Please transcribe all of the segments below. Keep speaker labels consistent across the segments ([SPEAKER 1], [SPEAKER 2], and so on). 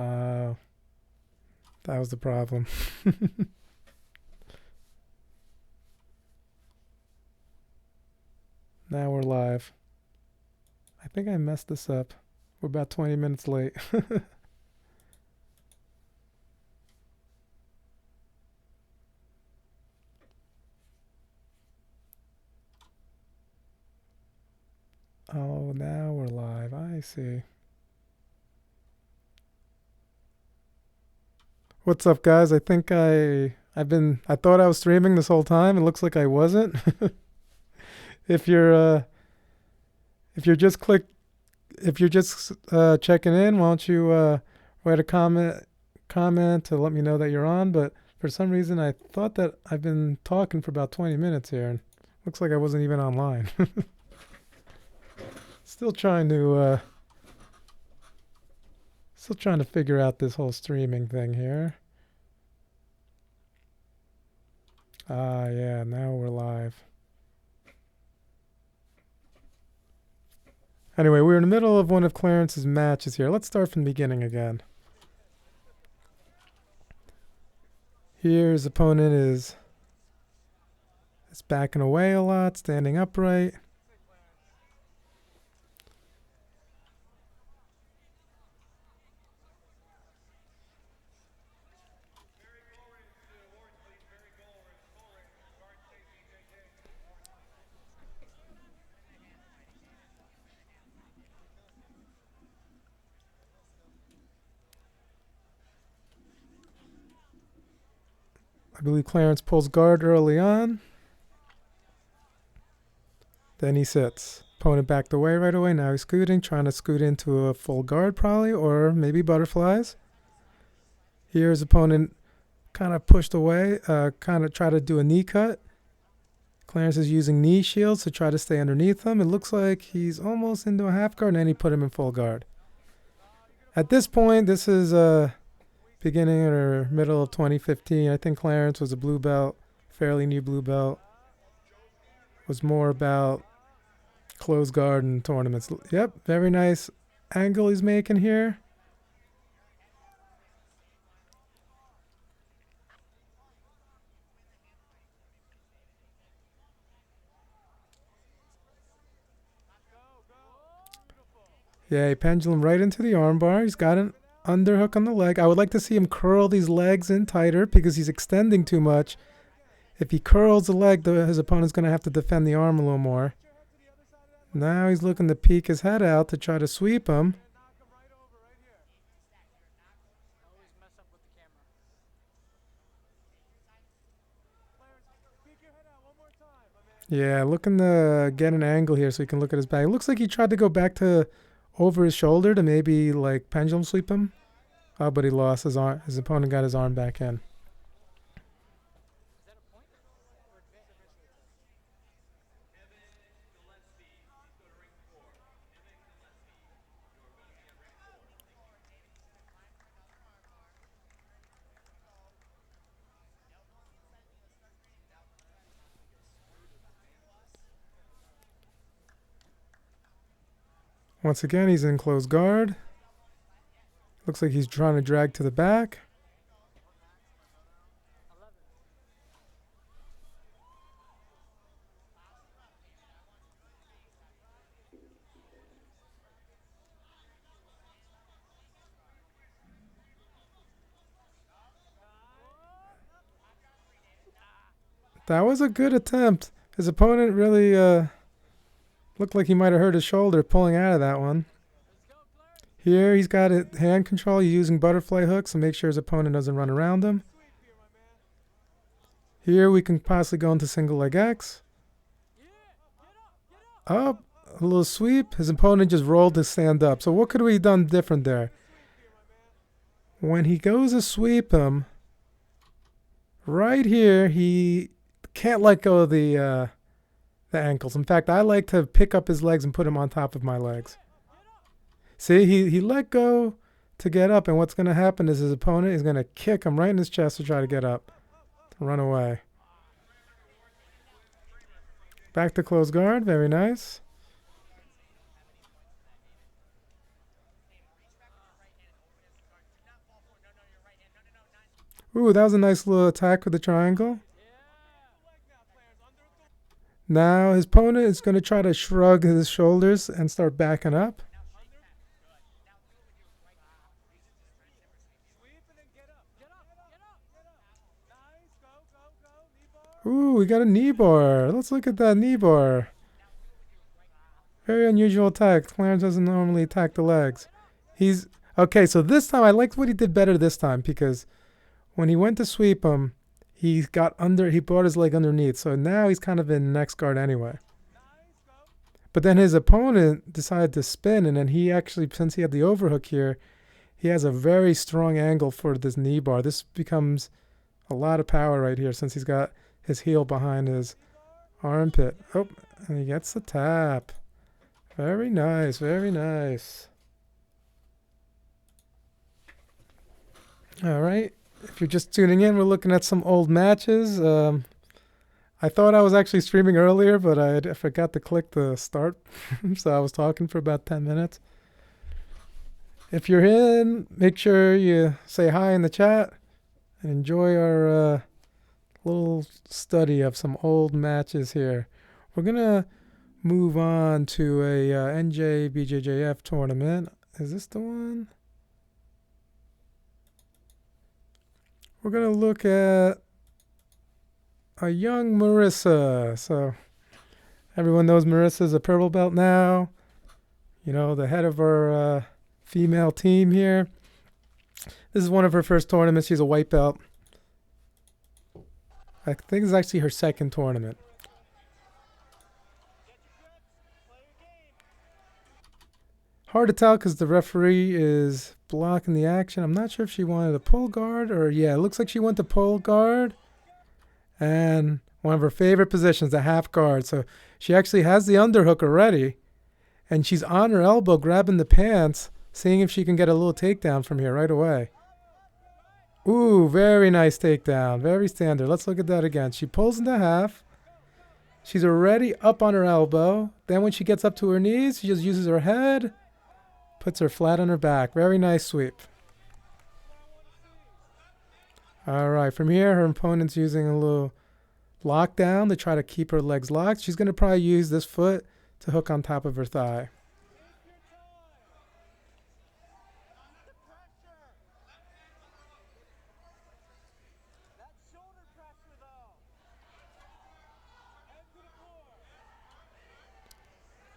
[SPEAKER 1] Uh, that was the problem. Now we're live. I think I messed this up. We're about 20 minutes late. Oh, now we're live. I see. What's up, guys? I thought I was streaming this whole time. It looks like I wasn't. if you're uh if you're just click if you're just checking in, why don't you write a comment to let me know that you're on, but for some reason I thought that I've been talking for about 20 minutes here and looks like I wasn't even online. Still trying to figure out this whole streaming thing here. Ah, yeah, now we're live. Anyway, we're in the middle of one of Clarence's matches here. Let's start from the beginning again. Here his opponent is backing away a lot, standing upright. I believe Clarence pulls guard early on. Then he sits. Opponent backed away right away. Now he's scooting, trying to scoot into a full guard probably, or maybe butterflies. Here his opponent kind of pushed away, kind of try to do a knee cut. Clarence is using knee shields to try to stay underneath him. It looks like he's almost into a half guard, and then he put him in full guard. At this point, this is beginning or middle of 2015. I think Clarence was a blue belt, fairly new blue belt. Was more about closed guard and tournaments. Yep, very nice angle he's making here. Yeah, he pendulum right into the armbar. He's got an underhook on the leg. I would like to see him curl these legs in tighter because he's extending too much. If he curls the leg, his opponent's going to have to defend the arm a little more. Now he's looking to peek his head out to try to sweep him. Yeah, looking to get an angle here so he can look at his back. It looks like he tried to go back to over his shoulder to maybe like pendulum sweep him. Oh, but he lost his arm. His opponent got his arm back in. Once again, he's in close guard. Looks like he's trying to drag to the back. That was a good attempt. His opponent really looked like he might have hurt his shoulder pulling out of that one. Here he's got it hand control. He's using butterfly hooks to make sure his opponent doesn't run around him. Here we can possibly go into single leg X. Up, a little sweep. His opponent just rolled to stand up. So what could we have done different there? When he goes to sweep him, right here he can't let go of the ankles. In fact, I like to pick up his legs and put him on top of my legs. See, he let go to get up, and what's going to happen is his opponent is going to kick him right in his chest to try to get up, to run away. Back to close guard, very nice. Ooh, that was a nice little attack with the triangle. Now his opponent is going to try to shrug his shoulders and start backing up. Ooh, we got a knee bar. Let's look at that knee bar. Very unusual attack. Clarence doesn't normally attack the legs. He's okay. So this time I liked what he did better this time because when he went to sweep him, he got under. He brought his leg underneath. So now he's kind of in next guard anyway. But then his opponent decided to spin, and then he actually, since he had the overhook here, he has a very strong angle for this knee bar. This becomes a lot of power right here since he's got his heel behind his armpit. Oh, and he gets the tap. Very nice, very nice. All right. If you're just tuning in, we're looking at some old matches. I thought I was actually streaming earlier, but I forgot to click the start. So I was talking for about 10 minutes. If you're in, make sure you say hi in the chat and enjoy our little study of some old matches here. We're going to move on to a NJBJJF tournament. Is this the one? We're going to look at a young Marissa. So everyone knows Marissa's a purple belt now. You know, the head of our female team here. This is one of her first tournaments. She's a white belt. I think it's actually her second tournament. Hard to tell because the referee is blocking the action. I'm not sure if she wanted a pull guard or, yeah, it looks like she went to pull guard. And one of her favorite positions, the half guard. So she actually has the underhook already. And she's on her elbow grabbing the pants, seeing if she can get a little takedown from here right away. Ooh, very nice takedown. Very standard. Let's look at that again. She pulls into half. She's already up on her elbow. Then when she gets up to her knees, she just uses her head, puts her flat on her back. Very nice sweep. All right, from here, her opponent's using a little lockdown to try to keep her legs locked. She's going to probably use this foot to hook on top of her thigh.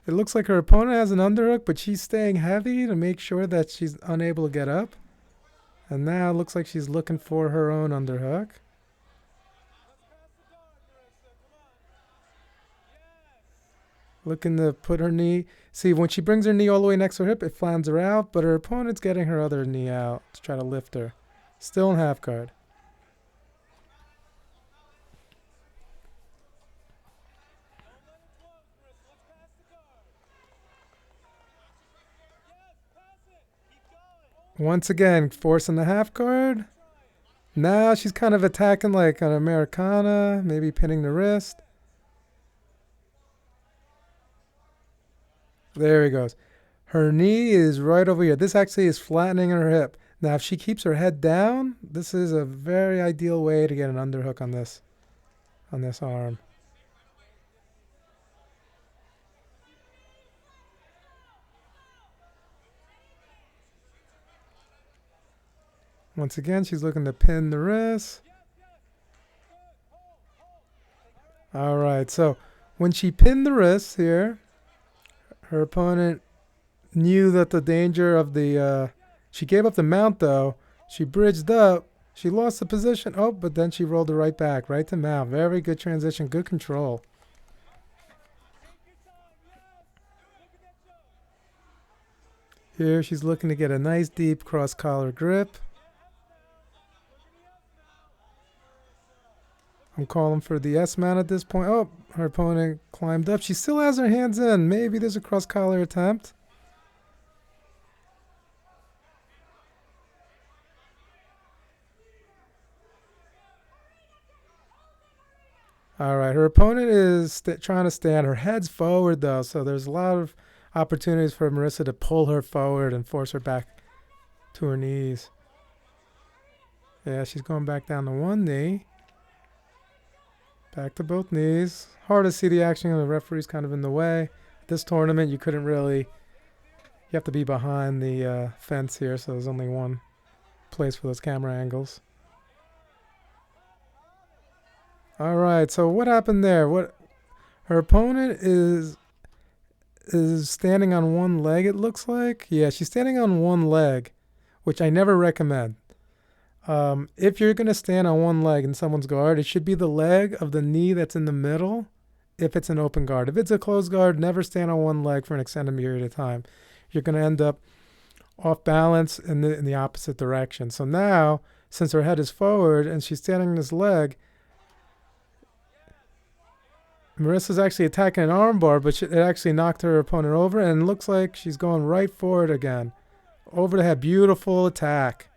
[SPEAKER 1] It looks like her opponent has an underhook, but she's staying heavy to make sure that she's unable to get up. And now it looks like she's looking for her own underhook. Looking to put her knee. See, when she brings her knee all the way next to her hip, it flans her out, but her opponent's getting her other knee out to try to lift her. Still in half guard. Once again, forcing the half guard. Now she's kind of attacking like an Americana, maybe pinning the wrist. There he goes. Her knee is right over here. This actually is flattening her hip. Now, if she keeps her head down, this is a very ideal way to get an underhook on this arm. Once again, she's looking to pin the wrist. All right, so when she pinned the wrist here, her opponent knew that the danger of the... she gave up the mount, though. She bridged up. She lost the position. Oh, but then she rolled it right back, right to mount. Very good transition, good control. Here, she's looking to get a nice deep cross-collar grip. I'm calling for the S-mount at this point. Oh, her opponent climbed up. She still has her hands in. Maybe there's a cross-collar attempt. All right, her opponent is trying to stand. Her head's forward, though, so there's a lot of opportunities for Marissa to pull her forward and force her back to her knees. Yeah, she's going back down to one knee. Back to both knees. Hard to see the action, and the referee's kind of in the way. This tournament, you couldn't really. You have to be behind the fence here, so there's only one place for those camera angles. All right, so what happened there? What her opponent is standing on one leg, it looks like. Yeah, she's standing on one leg, which I never recommend. If you're going to stand on one leg in someone's guard, it should be the leg of the knee that's in the middle if it's an open guard. If it's a closed guard, never stand on one leg for an extended period of time. You're going to end up off balance in the opposite direction. So now, since her head is forward and she's standing on this leg, Marissa's actually attacking an armbar, but it actually knocked her opponent over, and it looks like she's going right for it again. Over the head. Beautiful attack.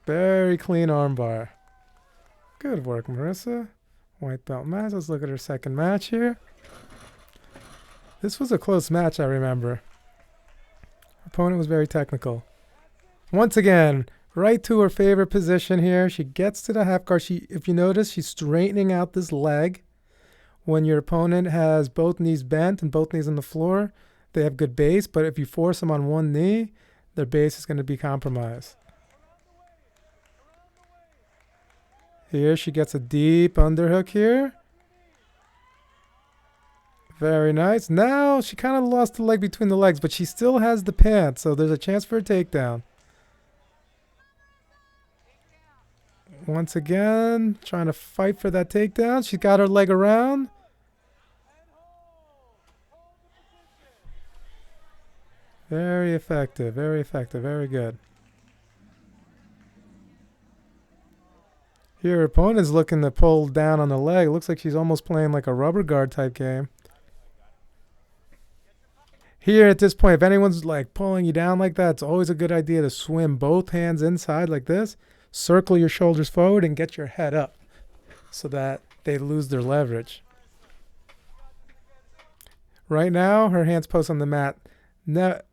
[SPEAKER 1] Very clean armbar. Good work, Marissa. White belt match. Let's look at her second match here. This was a close match, I remember. Her opponent was very technical. Once again, right to her favorite position here. She gets to the half guard. If you notice, she's straightening out this leg. When your opponent has both knees bent and both knees on the floor, they have good base. But if you force them on one knee, their base is going to be compromised. Here she gets a deep underhook here. Very nice. Now she kind of lost the leg between the legs, but she still has the pants, so there's a chance for a takedown. Once again, trying to fight for that takedown. She got her leg around. Very effective, very effective, very good. Here, her opponent's looking to pull down on the leg. Looks like she's almost playing like a rubber guard type game. Here, at this point, if anyone's like pulling you down like that, it's always a good idea to swim both hands inside like this. Circle your shoulders forward and get your head up so that they lose their leverage. Right now, her hand's posted on the mat.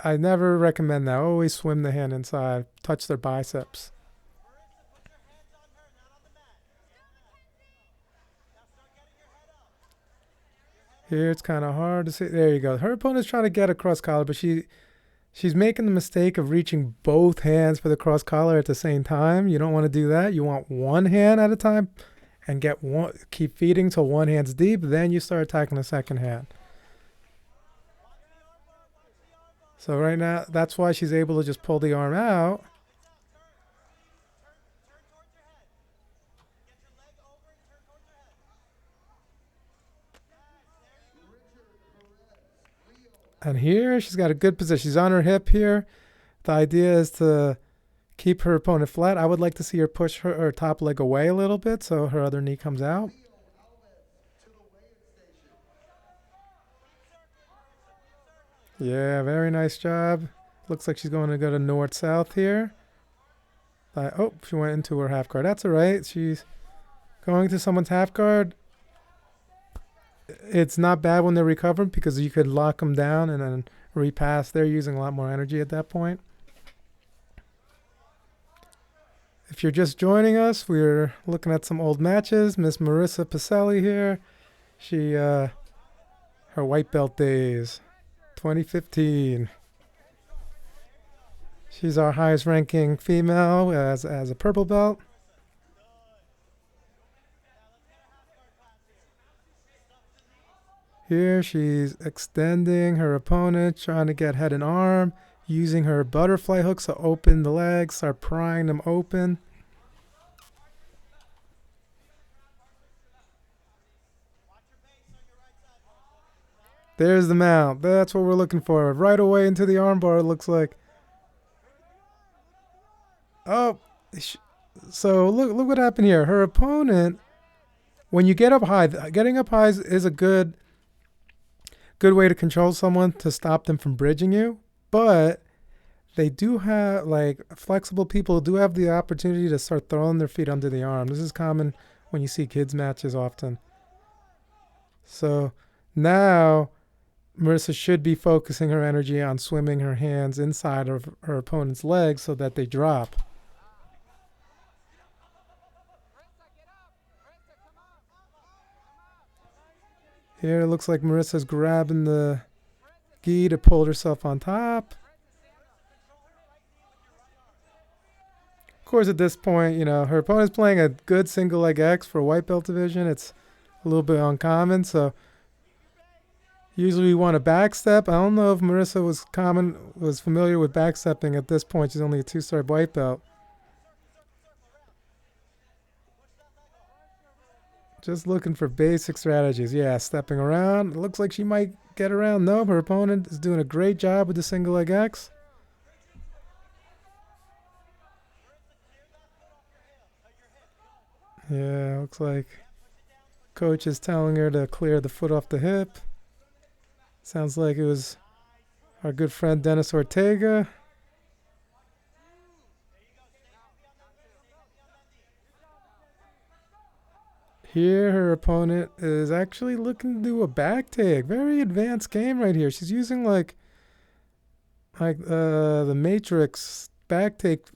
[SPEAKER 1] I never recommend that. Always swim the hand inside. Touch their biceps. Here it's kind of hard to see. There you go. Her opponent's trying to get a cross collar, but she's making the mistake of reaching both hands for the cross collar at the same time. You don't want to do that. You want one hand at a time and keep feeding till one hand's deep. Then you start attacking the second hand. So right now, that's why she's able to just pull the arm out. And here, she's got a good position. She's on her hip here. The idea is to keep her opponent flat. I would like to see her push her top leg away a little bit so her other knee comes out. Yeah, very nice job. Looks like she's going to go to north-south here. Oh, she went into her half guard. That's all right. She's going to someone's half guard. It's not bad when they're recovering because you could lock them down and then repass. They're using a lot more energy at that point. If you're just joining us, we're looking at some old matches. Miss Marissa Pacelli here. She, her white belt days, 2015. She's our highest ranking female as a purple belt. Here she's extending her opponent, trying to get head and arm, using her butterfly hooks to open the legs, start prying them open. There's the mount. That's what we're looking for. Right away into the armbar, it looks like. Oh, so look what happened here. Her opponent, when you get up high, getting up high is a good way to control someone to stop them from bridging you. But they do have, like, flexible people do have the opportunity to start throwing their feet under the arm. This is common when you see kids matches often. So now Marissa should be focusing her energy on swimming her hands inside of her opponent's legs so that they drop. Here it looks like Marissa's grabbing the gi to pull herself on top. Of course, at this point, you know, her opponent's playing a good single leg X for white belt division. It's a little bit uncommon, so usually we want a backstep. I don't know if Marissa was familiar with backstepping at this point. She's only a 2-star white belt. Just looking for basic strategies. Yeah, stepping around. It looks like she might get around. No, her opponent is doing a great job with the single leg X. Yeah, looks like coach is telling her to clear the foot off the hip. Sounds like it was our good friend Dennis Ortega. Here, her opponent is actually looking to do a back take. Very advanced game right here. She's using like the Matrix back take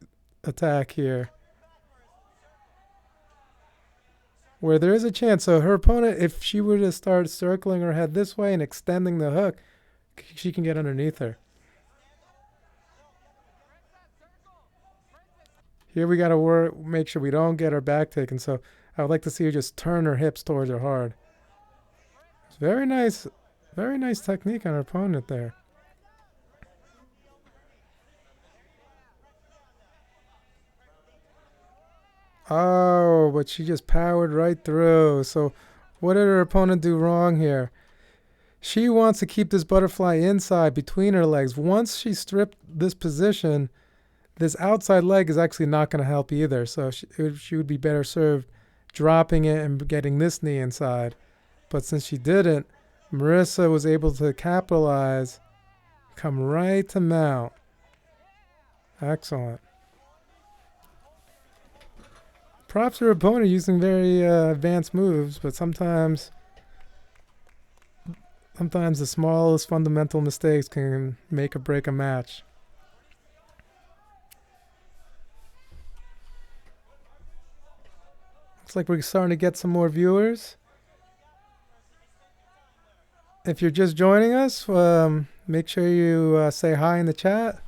[SPEAKER 1] attack here, where there is a chance. So her opponent, if she were to start circling her head this way and extending the hook, she can get underneath her. Here we got to make sure we don't get her back taken. So I would like to see her just turn her hips towards her hard. It's very nice technique on her opponent there. Oh, but she just powered right through. So what did her opponent do wrong here? She wants to keep this butterfly inside between her legs. Once she stripped this position, this outside leg is actually not going to help either. So she would be better served dropping it and getting this knee inside. But since she didn't, Marissa was able to capitalize, come right to mount. Excellent. Props to her opponent using very advanced moves, but sometimes the smallest fundamental mistakes can make or break a match. Looks like we're starting to get some more viewers. If you're just joining us, make sure you say hi in the chat.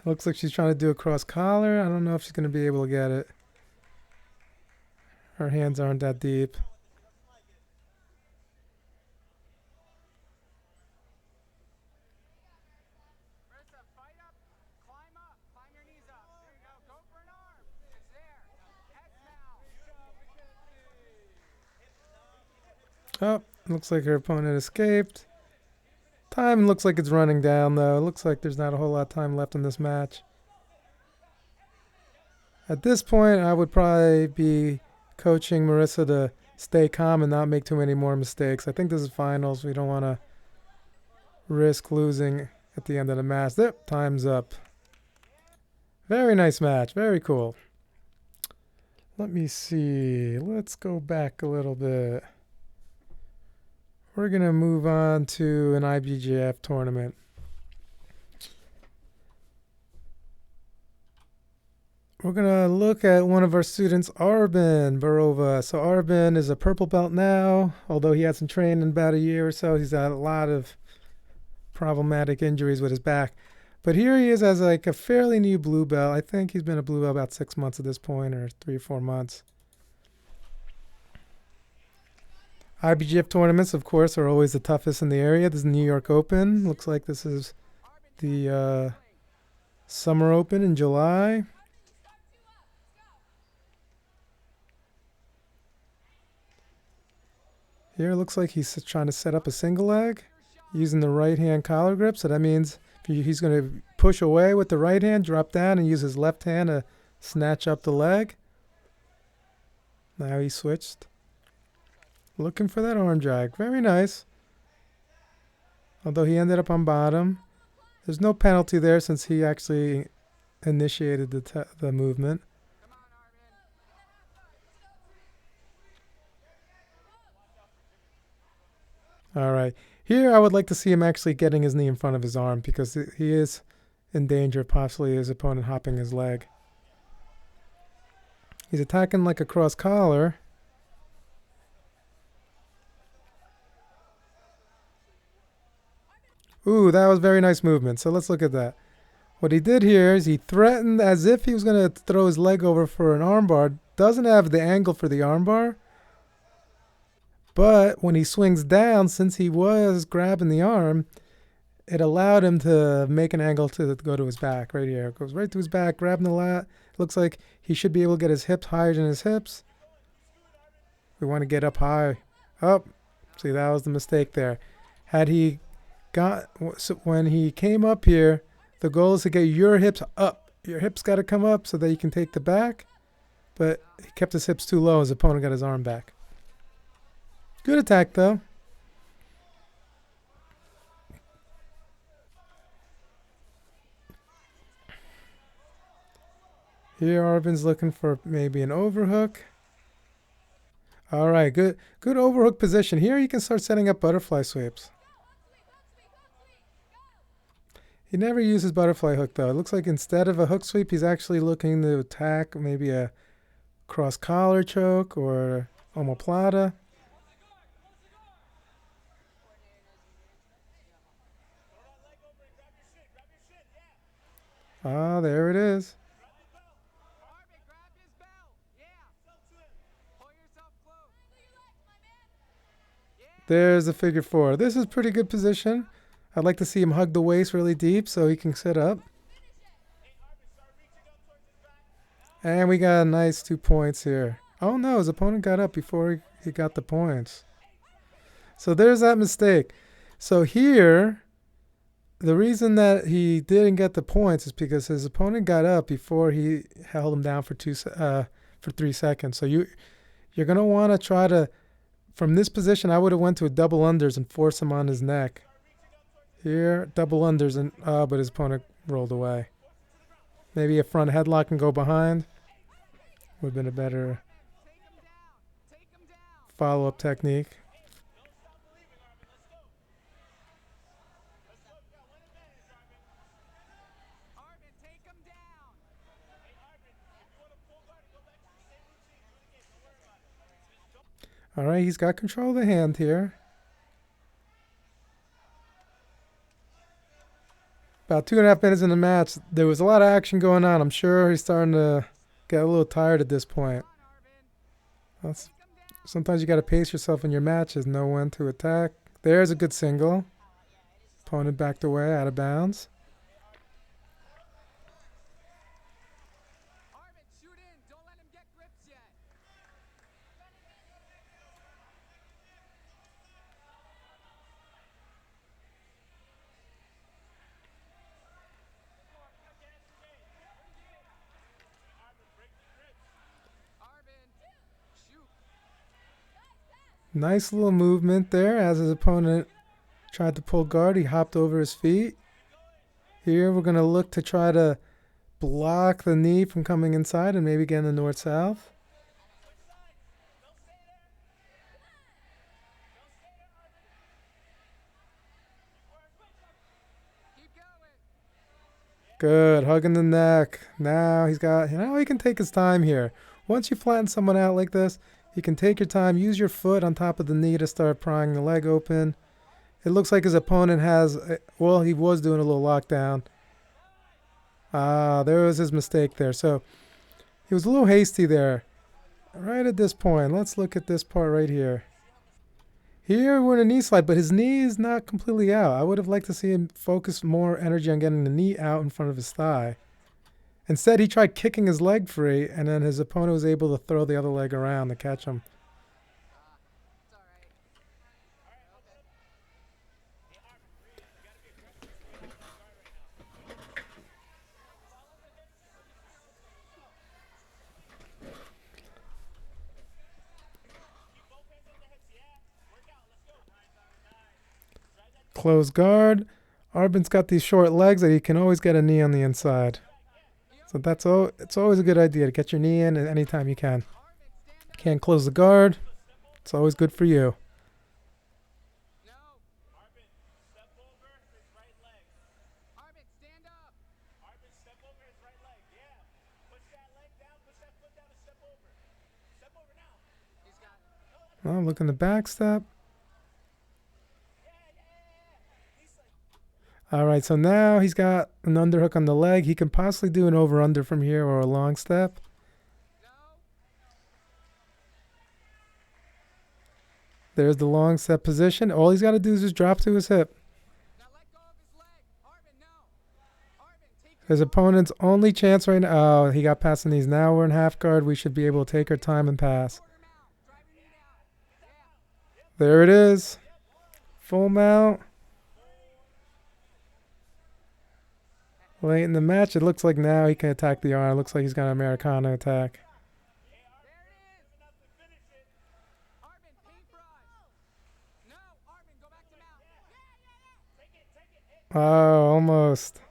[SPEAKER 1] Looks like she's trying to do a cross collar. I don't know if she's going to be able to get it. Her hands aren't that deep. Oh, looks like her opponent escaped. Time looks like it's running down, though. It looks like there's not a whole lot of time left in this match. At this point, I would probably be coaching Marissa to stay calm and not make too many more mistakes. I think this is finals. We don't want to risk losing at the end of the match. Yep, time's up. Very nice match. Very cool. Let me see. Let's go back a little bit. We're going to move on to an IBJJF tournament. We're going to look at one of our students, Arben Barova. So Arben is a purple belt now, although he hasn't trained in about a year or so. He's had a lot of problematic injuries with his back. But here he is as like a fairly new blue belt. I think he's been a blue belt about 6 months at this point, or 3 or 4 months. IBJJF tournaments, of course, are always the toughest in the area. This is New York Open. Looks like this is the Summer Open in July. Here it looks like he's trying to set up a single leg using the right hand collar grip. So that means he's going to push away with the right hand, drop down, and use his left hand to snatch up the leg. Now he switched. Looking for that arm drag. Very nice. Although he ended up on bottom. There's no penalty there since he actually initiated the movement. All right. Here, I would like to see him actually getting his knee in front of his arm because he is in danger of possibly his opponent hopping his leg. He's attacking like a cross collar. Ooh, that was very nice movement. So let's look at that. What he did here is he threatened as if he was going to throw his leg over for an armbar. Doesn't have the angle for the armbar. But when he swings down, since he was grabbing the arm, it allowed him to make an angle to go to his back right here. It goes right to his back, grabbing the lat. Looks like he should be able to get his hips higher than his hips. We want to get up high. Up. See, that was the mistake there. Had he got, so when he came up here, the goal is to get your hips up. Your hips got to come up so that you can take the back. But he kept his hips too low. His opponent got his arm back. Good attack, though. Here, Arvin's looking for maybe an overhook. All right, good overhook position. Here, you can start setting up butterfly sweeps. He never uses butterfly hook, though. It looks like instead of a hook sweep, he's actually looking to attack maybe a cross collar choke or omoplata. Ah, there it is. There's a figure four. This is pretty good position. I'd like to see him hug the waist really deep so he can sit up. And we got a nice 2 points here. Oh no, his opponent got up before he got the points. So there's that mistake. So here, the reason that he didn't get the points is because his opponent got up before he held him down for 3 seconds. So you're gonna want to try to, from this position, I would have went to a double unders and force him on his neck. Here, double unders, and but his opponent rolled away. Maybe a front headlock and go behind. Would have been a better follow-up technique. All right, he's got control of the hand here. About 2.5 minutes in the match, there was a lot of action going on. I'm sure he's starting to get a little tired at this point. Sometimes you got to pace yourself in your matches, know when to attack. There's a good single. Opponent backed away, out of bounds. Nice little movement there as his opponent tried to pull guard. He hopped over his feet. Here we're going to look to try to block the knee from coming inside and maybe get in the north-south. Good, hugging the neck. Now he can take his time here. Once you flatten someone out like this, you can take your time, use your foot on top of the knee to start prying the leg open. It looks like his opponent has, well, he was doing a little lockdown. There was his mistake there. So he was a little hasty there. Right at this point, let's look at this part right here. Here we're in a knee slide, but his knee is not completely out. I would have liked to see him focus more energy on getting the knee out in front of his thigh. Instead, he tried kicking his leg free, and then his opponent was able to throw the other leg around to catch him. Close guard. Arvin's got these short legs that he can always get a knee on the inside. So it's always a good idea to get your knee in at any time you can. Can't close the guard. It's always good for you. Oh, looking to backstep. Alright, so now he's got an underhook on the leg. He can possibly do an over-under from here or a long step. There's the long step position. All he's got to do is just drop to his hip. His opponent's only chance right now. Oh, he got past the knees. Now we're in half guard. We should be able to take our time and pass. There it is. Full mount. Late in the match, it looks like now he can attack the arm. It looks like he's got an Americana attack. Oh, almost.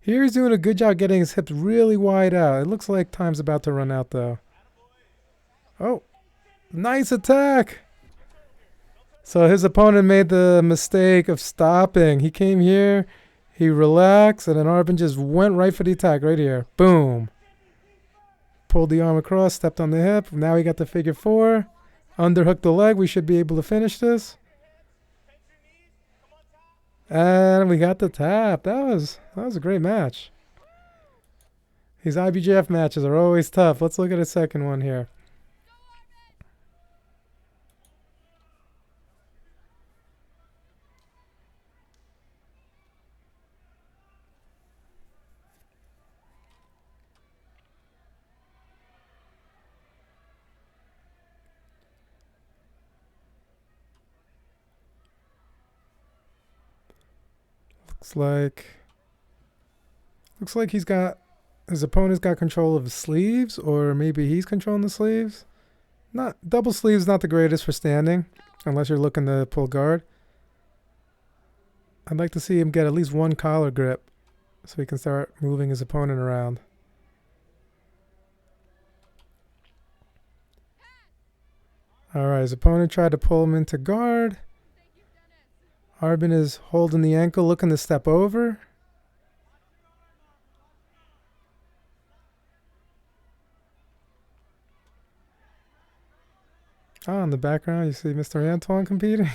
[SPEAKER 1] Here he's doing a good job getting his hips really wide out. It looks like time's about to run out, though. Oh, nice attack. So his opponent made the mistake of stopping. He came here, he relaxed, and then Arben just went right for the attack right here. Boom. Pulled the arm across, stepped on the hip. Now he got the figure four. Underhooked the leg. We should be able to finish this. And we got the tap. That was a great match. These IBJJF matches are always tough. Let's look at a second one here. Looks like his opponent's got control of his sleeves, or maybe he's controlling the sleeves. Not double sleeves, not the greatest for standing, unless you're looking to pull guard. I'd like to see him get at least one collar grip, so he can start moving his opponent around. Alright, his opponent tried to pull him into guard. Arben is holding the ankle, looking to step over. Oh, in the background, you see Mr. Antoine competing.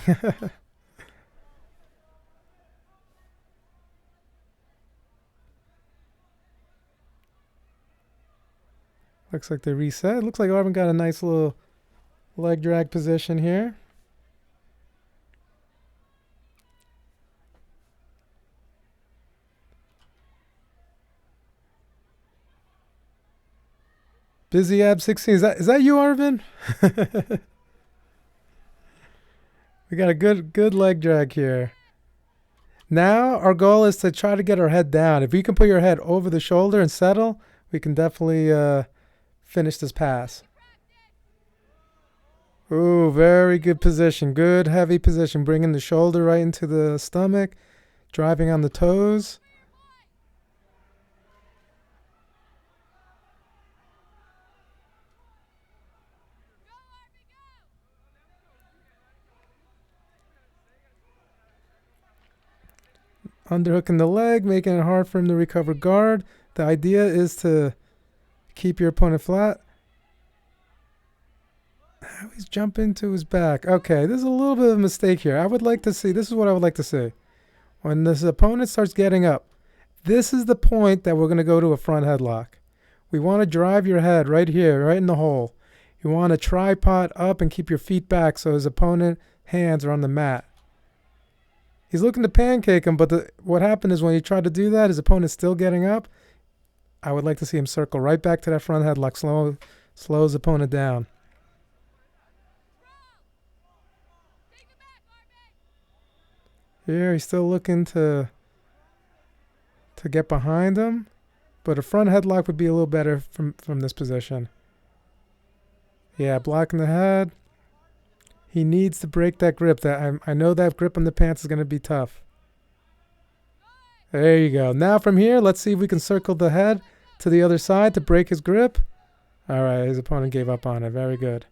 [SPEAKER 1] Looks like they reset. Looks like Arben got a nice little leg drag position here. Busy Ab 16. Is that you, Arben? We got a good leg drag here. Now our goal is to try to get our head down. If we can put your head over the shoulder and settle, we can definitely finish this pass. Ooh, very good position. Good heavy position. Bringing the shoulder right into the stomach. Driving on the toes. Underhooking the leg, making it hard for him to recover guard. The idea is to keep your opponent flat. Now he's jumping to his back. Okay, there's a little bit of a mistake here. I would like to see, this is what I would like to see. When this opponent starts getting up, this is the point that we're going to go to a front headlock. We want to drive your head right here, right in the hole. You want to tripod up and keep your feet back so his opponent's hands are on the mat. He's looking to pancake him, but what happened is when he tried to do that, his opponent's still getting up. I would like to see him circle right back to that front headlock, slow his opponent down. Here, he's still looking to get behind him, but a front headlock would be a little better from this position. Yeah, blocking the head. He needs to break that grip. I know that grip on the pants is going to be tough. There you go. Now from here, let's see if we can circle the head to the other side to break his grip. All right, his opponent gave up on it. Very good.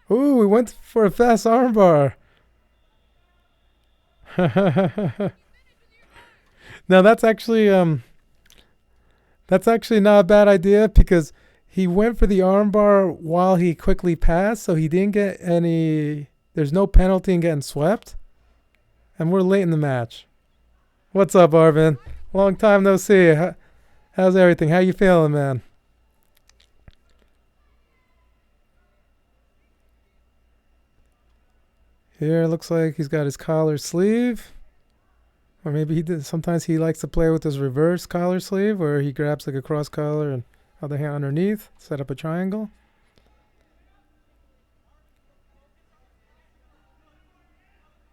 [SPEAKER 1] Ooh, we went for a fast armbar. Now that's actually That's actually not a bad idea because he went for the armbar while he quickly passed, so he didn't get any. There's no penalty in getting swept, and we're late in the match. What's up, Arvin? Long time no see. How's everything? How you feeling, man? Here looks like he's got his collar sleeve. Or maybe he did. Sometimes he likes to play with his reverse collar sleeve, where he grabs like a cross collar and other hand underneath, set up a triangle.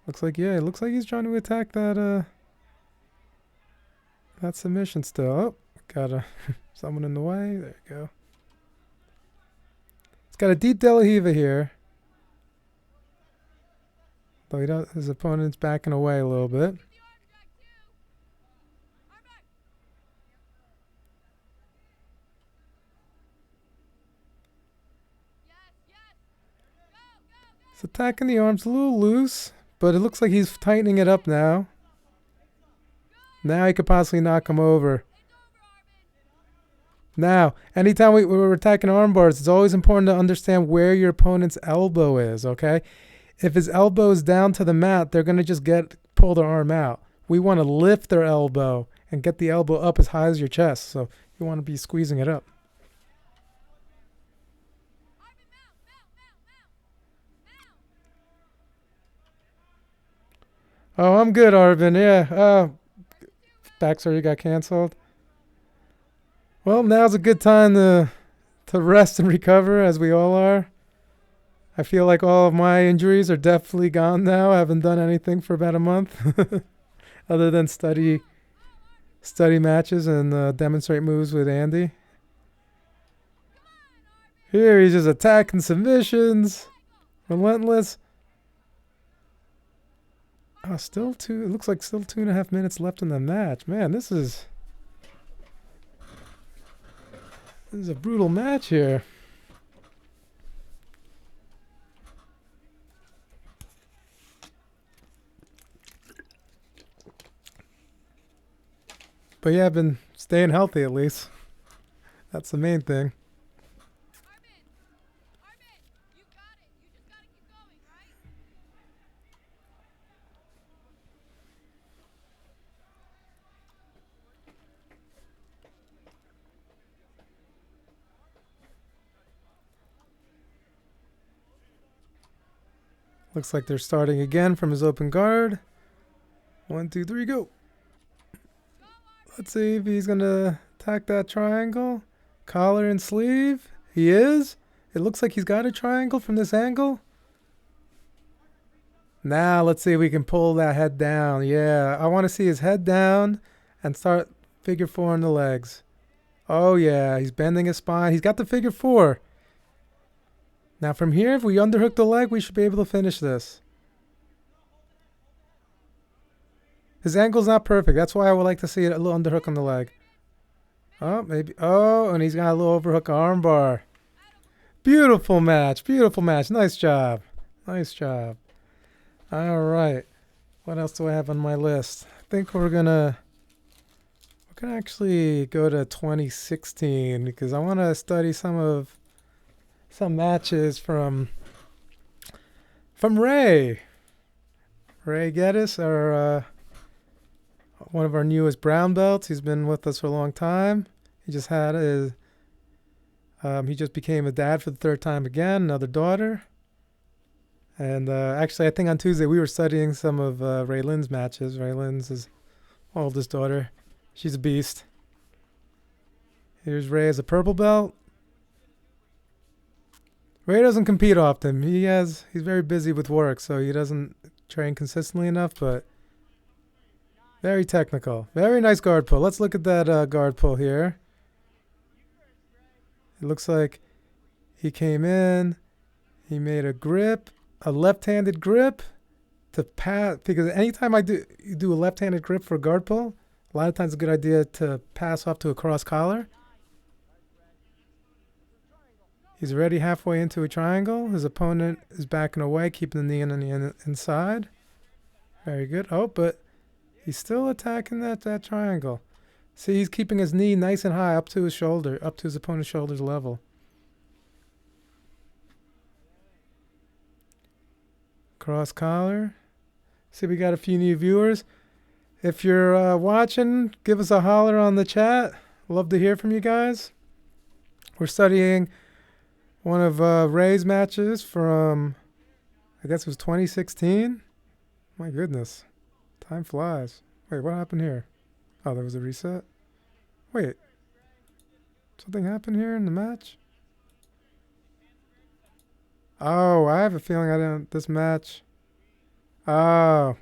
[SPEAKER 1] Looks like it looks like he's trying to attack that submission still. Oh, got someone in the way. There you go. It's got a deep De La Riva here. Though his opponent's backing away a little bit. He's attacking the arms a little loose, but it looks like he's tightening it up now. Now he could possibly knock him over. Now, anytime we're attacking arm bars, it's always important to understand where your opponent's elbow is, okay? If his elbow is down to the mat, they're going to just pull their arm out. We want to lift their elbow and get the elbow up as high as your chest. So you want to be squeezing it up. Oh, I'm good, Arvin. Yeah. Back surgery got canceled. Well, now's a good time to rest and recover, as we all are. I feel like all of my injuries are definitely gone now. I haven't done anything for about a month, other than study matches and demonstrate moves with Andy. Here he's just attacking submissions, relentless. Oh, still two. It looks like still 2.5 minutes left in the match. Man, this is a brutal match here. But yeah, I've been staying healthy at least. That's the main thing. Looks like they're starting again from his open guard. 1, 2, 3, go. Let's see if he's going to attack that triangle. Collar and sleeve. He is. It looks like he's got a triangle from this angle. Now let's see if we can pull that head down. Yeah, I want to see his head down and start figure 4 on the legs. Oh yeah, he's bending his spine. He's got the figure 4. Now from here, if we underhook the leg, we should be able to finish this. His angle's not perfect. That's why I would like to see a little underhook on the leg. Oh, maybe. Oh, and he's got a little overhook armbar. Beautiful match. Beautiful match. Nice job. Nice job. All right. What else do I have on my list? I think we're gonna actually go to 2016 because I want to study some matches from Ray Geddes, one of our newest brown belts. He's been with us for a long time. He just became a dad for the 3rd time again, another daughter. And actually, I think on Tuesday we were studying some of Ray Lynn's matches. Ray Lynn's his oldest daughter. She's a beast. Here's Ray as a purple belt. Ray doesn't compete often. He's very busy with work, so he doesn't train consistently enough, but very technical. Very nice guard pull. Let's look at that guard pull here. It looks like he came in. He made a grip, a left-handed grip to pass, because anytime you do a left-handed grip for a guard pull, a lot of times it's a good idea to pass off to a cross collar. He's already halfway into a triangle. His opponent is backing away, keeping the knee on the inside. Very good. Oh, but he's still attacking that triangle. See, he's keeping his knee nice and high up to his shoulder, up to his opponent's shoulder's level. Cross collar. See, we got a few new viewers. If you're watching, give us a holler on the chat. Love to hear from you guys. We're studying one of Ray's matches from, I guess it was 2016. My goodness. Time flies. Wait, what happened here? Oh, there was a reset? Wait. Something happened here in the match? Oh, I have a feeling I didn't... This match... Oh.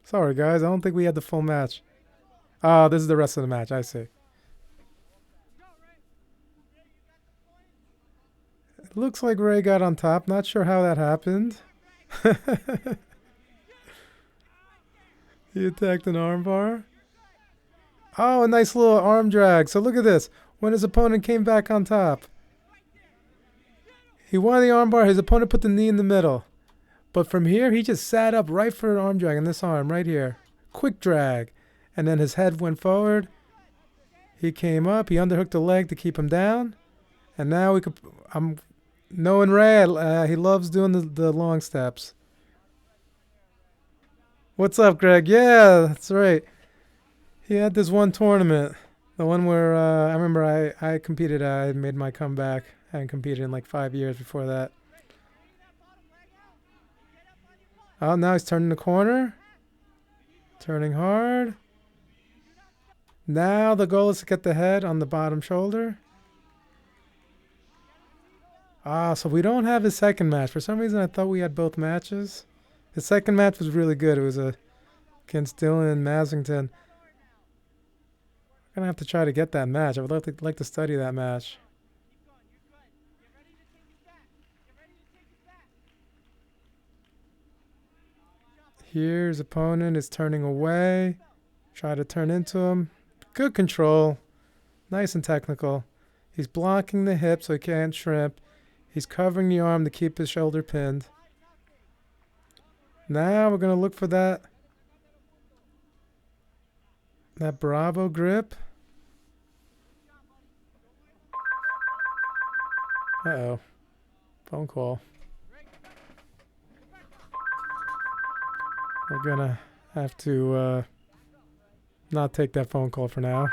[SPEAKER 1] Sorry, guys. I don't think we had the full match. Oh, this is the rest of the match. I see. It looks like Ray got on top. Not sure how that happened. He attacked an armbar. Oh, a nice little arm drag. So look at this. When his opponent came back on top, he won the armbar. His opponent put the knee in the middle. But from here, he just sat up right for an arm drag in this arm right here. Quick drag. And then his head went forward. He came up. He underhooked the leg to keep him down. And now we could... I'm knowing Ray, he loves doing the long steps. What's up, Greg? Yeah, that's right. He had this one tournament. The one where I remember I competed. I made my comeback. I hadn't competed in like 5 years before that. Oh, now he's turning the corner. Turning hard. Now the goal is to get the head on the bottom shoulder. Ah, so we don't have his second match. For some reason, I thought we had both matches. His second match was really good. It was against Dylan Masington. I'm going to have to try to get that match. I would like to study that match. Here, his opponent is turning away. Try to turn into him. Good control. Nice and technical. He's blocking the hip so he can't shrimp. He's covering the arm to keep his shoulder pinned. Now we're going to look for that Bravo grip. Uh-oh. Phone call. We're going to have to not take that phone call for now.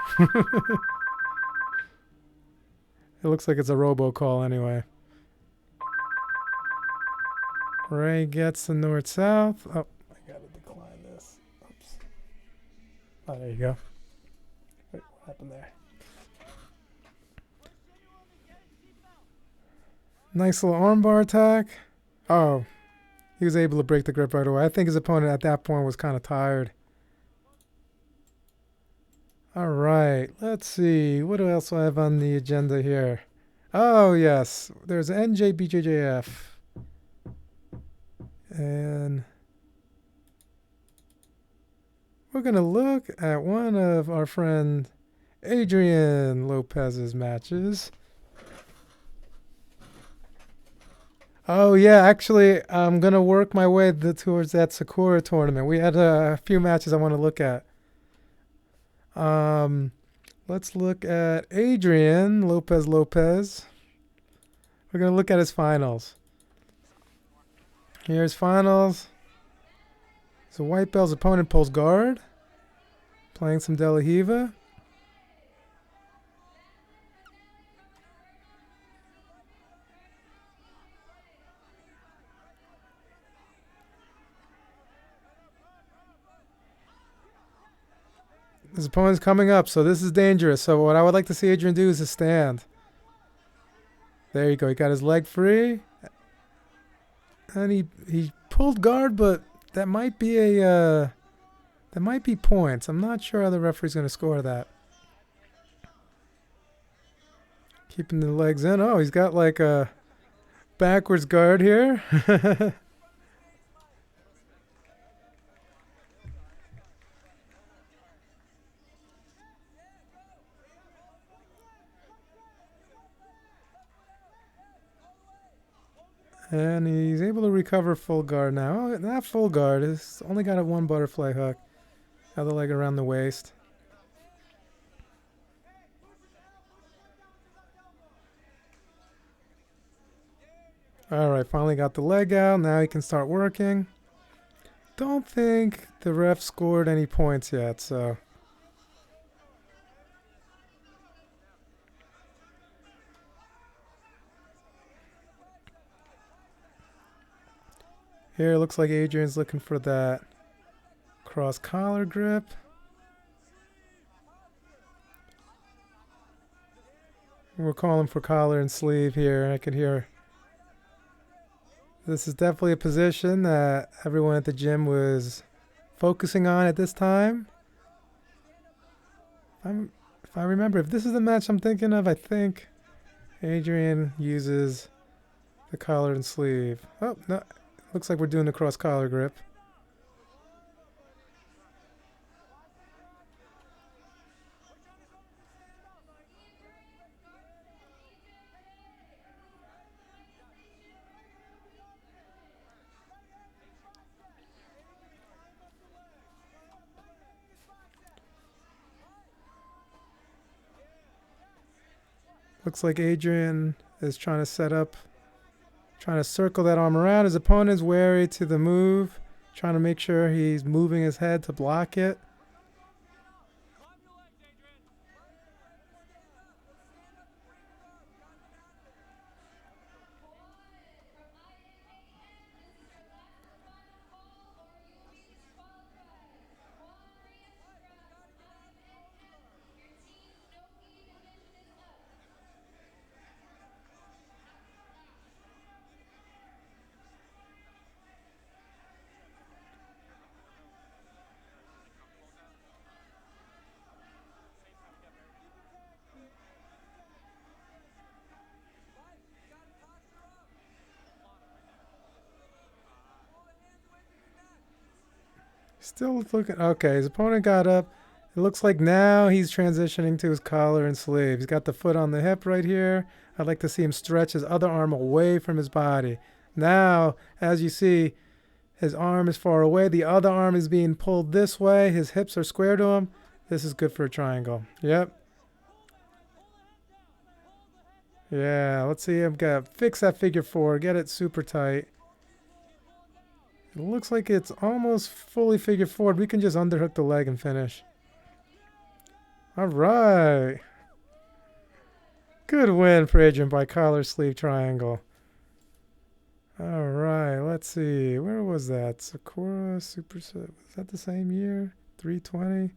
[SPEAKER 1] It looks like it's a robocall anyway. Ray gets the north-south. Oh, I gotta decline this. Oops. Oh, there you go. Wait, what happened there? Nice little armbar attack. Oh, he was able to break the grip right away. I think his opponent at that point was kind of tired. All right, let's see. What else do I have on the agenda here? Oh, yes. There's NJBJJF. And we're going to look at one of our friend Adrian Lopez's matches. Oh, yeah, actually, I'm going to work my way towards that Sakura tournament. We had a few matches I want to look at. Let's look at Adrian Lopez. We're going to look at his finals. Here's finals. So white belt's opponent pulls guard. Playing some De La Riva. His opponent's coming up, so this is dangerous. So what I would like to see Adrian do is to stand. There you go. He got his leg free. And he pulled guard, but that might be points. I'm not sure how the referee's going to score that. Keeping the legs in. Oh, he's got like a backwards guard here. And he's able to recover full guard now. Oh, not full guard. He's only got a one butterfly hook. Other leg around the waist. Alright, finally got the leg out. Now he can start working. Don't think the ref scored any points yet, so. Here, it looks like Adrian's looking for that cross collar grip. We're calling for collar and sleeve here. I can hear. This is definitely a position that everyone at the gym was focusing on at this time. If I remember, if this is the match I'm thinking of, I think Adrian uses the collar and sleeve. Oh, no. Looks like we're doing the cross collar grip. Looks like Adrian is trying to set up, trying to circle that arm around. His opponent is wary to the move, trying to make sure he's moving his head to block it. Still looking. Okay, his opponent got up. It looks like now he's transitioning to his collar and sleeve. He's got the foot on the hip right here. I'd like to see him stretch his other arm away from his body. Now, as you see, his arm is far away. The other arm is being pulled this way. His hips are square to him. This is good for a triangle. Yep. Yeah, let's see him fix that figure four. Get it super tight. It looks like it's almost fully figure four. We can just underhook the leg and finish. All right. Good win for Adrian by collar sleeve triangle. All right, let's see. Where was that? Sakura Super Set. Was that the same year? 320.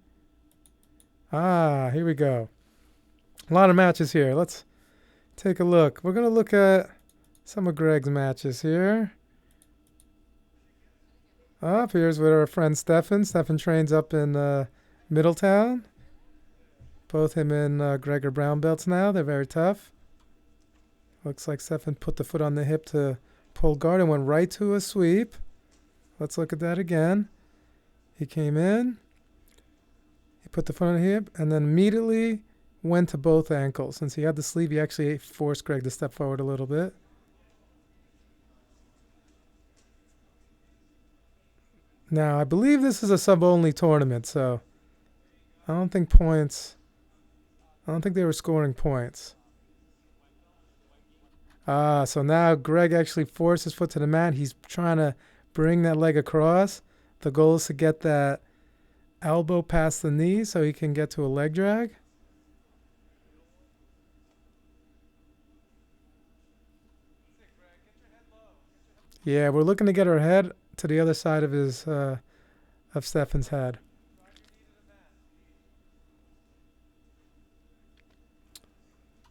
[SPEAKER 1] Ah, here we go. A lot of matches here. Let's take a look. We're going to look at some of Greg's matches here. Up here's with our friend Stefan. Stefan trains up in Middletown. Both him and Greg are brown belts now. They're very tough. Looks like Stefan put the foot on the hip to pull guard and went right to a sweep. Let's look at that again. He came in. He put the foot on the hip and then immediately went to both ankles. Since he had the sleeve, he actually forced Greg to step forward a little bit. Now, I believe this is a sub-only tournament, so I don't think they were scoring points. So now Greg actually forced his foot to the mat. He's trying to bring that leg across. The goal is to get that elbow past the knee so he can get to a leg drag. Yeah, we're looking to get our head to the other side of his of Stefan's head.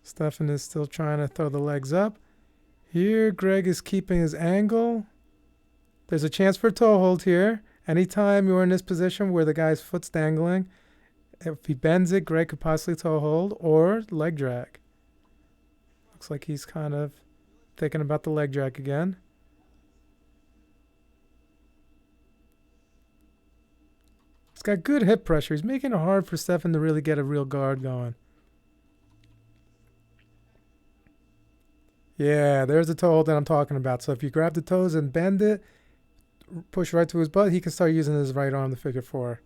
[SPEAKER 1] Stefan is still trying to throw the legs up. Here, Greg is keeping his angle. There's a chance for a toe hold here. Anytime you're in this position where the guy's foot's dangling, if he bends it, Greg could possibly toe hold or leg drag. Looks like he's kind of thinking about the leg drag again. He's got good hip pressure. He's making it hard for Stefan to really get a real guard going. Yeah, there's the toe hold that I'm talking about. So if you grab the toes and bend it, push right to his butt, he can start using his right arm to figure four.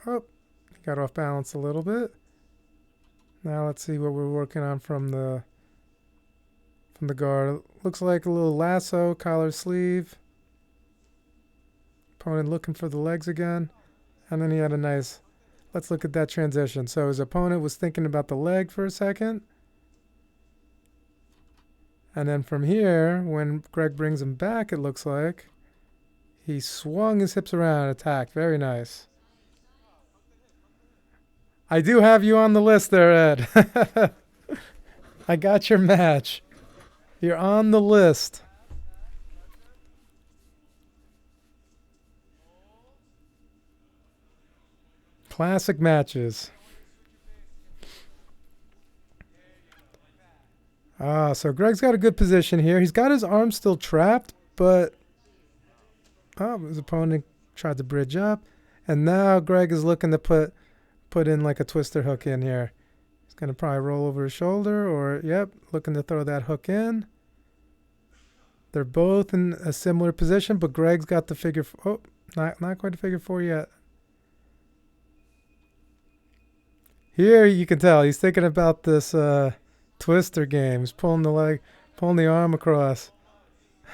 [SPEAKER 1] Oh, he got off balance a little bit. Now let's see what we're working on from the from the guard. Looks like a little lasso, collar sleeve. Opponent looking for the legs again. And then he had a nice... Let's look at that transition. So his opponent was thinking about the leg for a second. And then from here, when Greg brings him back, it looks like, he swung his hips around and attacked. Very nice. I do have you on the list there, Ed. I got your match. You're on the list. Classic matches. So Greg's got a good position here. He's got his arm still trapped, but his opponent tried to bridge up. And now Greg is looking to put in like a twister hook in here. He's going to probably roll over his shoulder or, yep, looking to throw that hook in. They're both in a similar position, but Greg's got the figure. Oh, not quite a figure four yet. Here you can tell he's thinking about this twister game. He's pulling the leg, pulling the arm across.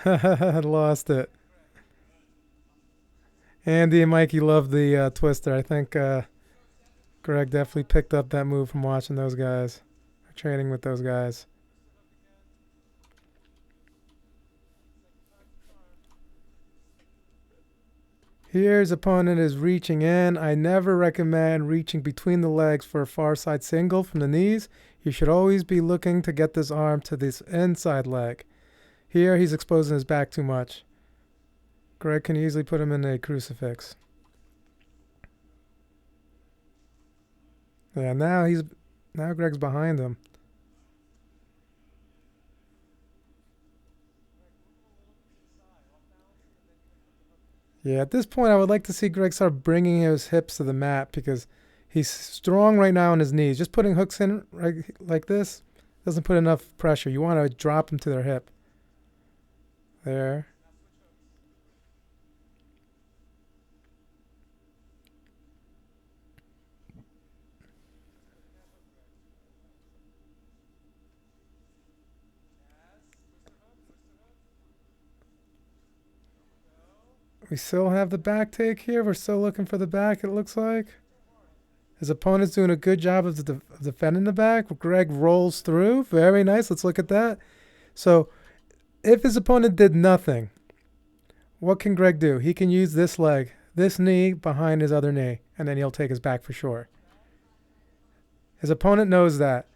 [SPEAKER 1] Lost it. Andy and Mikey love the twister. I think Greg definitely picked up that move from watching those guys, or training with those guys. Here his opponent is reaching in. I never recommend reaching between the legs for a far side single from the knees. You should always be looking to get this arm to this inside leg. Here he's exposing his back too much. Greg can easily put him in a crucifix. Yeah, now Greg's behind him. Yeah, at this point I would like to see Greg start bringing his hips to the mat because he's strong right now on his knees. Just putting hooks in right like this doesn't put enough pressure. You want to drop them to their hip. There. We still have the back take here. We're still looking for the back, it looks like. His opponent's doing a good job of defending the back. Greg rolls through. Very nice. Let's look at that. So if his opponent did nothing, what can Greg do? He can use this leg, this knee behind his other knee, and then he'll take his back for sure. His opponent knows that.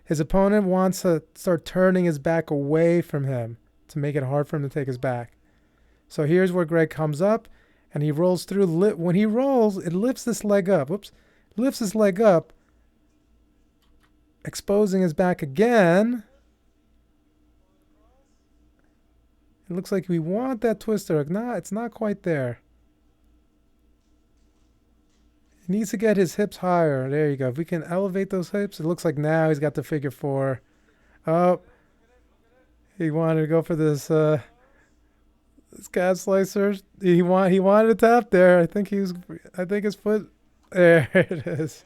[SPEAKER 1] His opponent wants to start turning his back away from him to make it hard for him to take his back. So here's where Greg comes up, and he rolls through. When he rolls, it lifts this leg up. Whoops. Lifts his leg up, exposing his back again. It looks like we want that twister. No, it's not quite there. He needs to get his hips higher. There you go. If we can elevate those hips, it looks like now he's got the figure four. Oh, he wanted to go for this calf slicer. He wanted to tap there. I think his foot. There it is.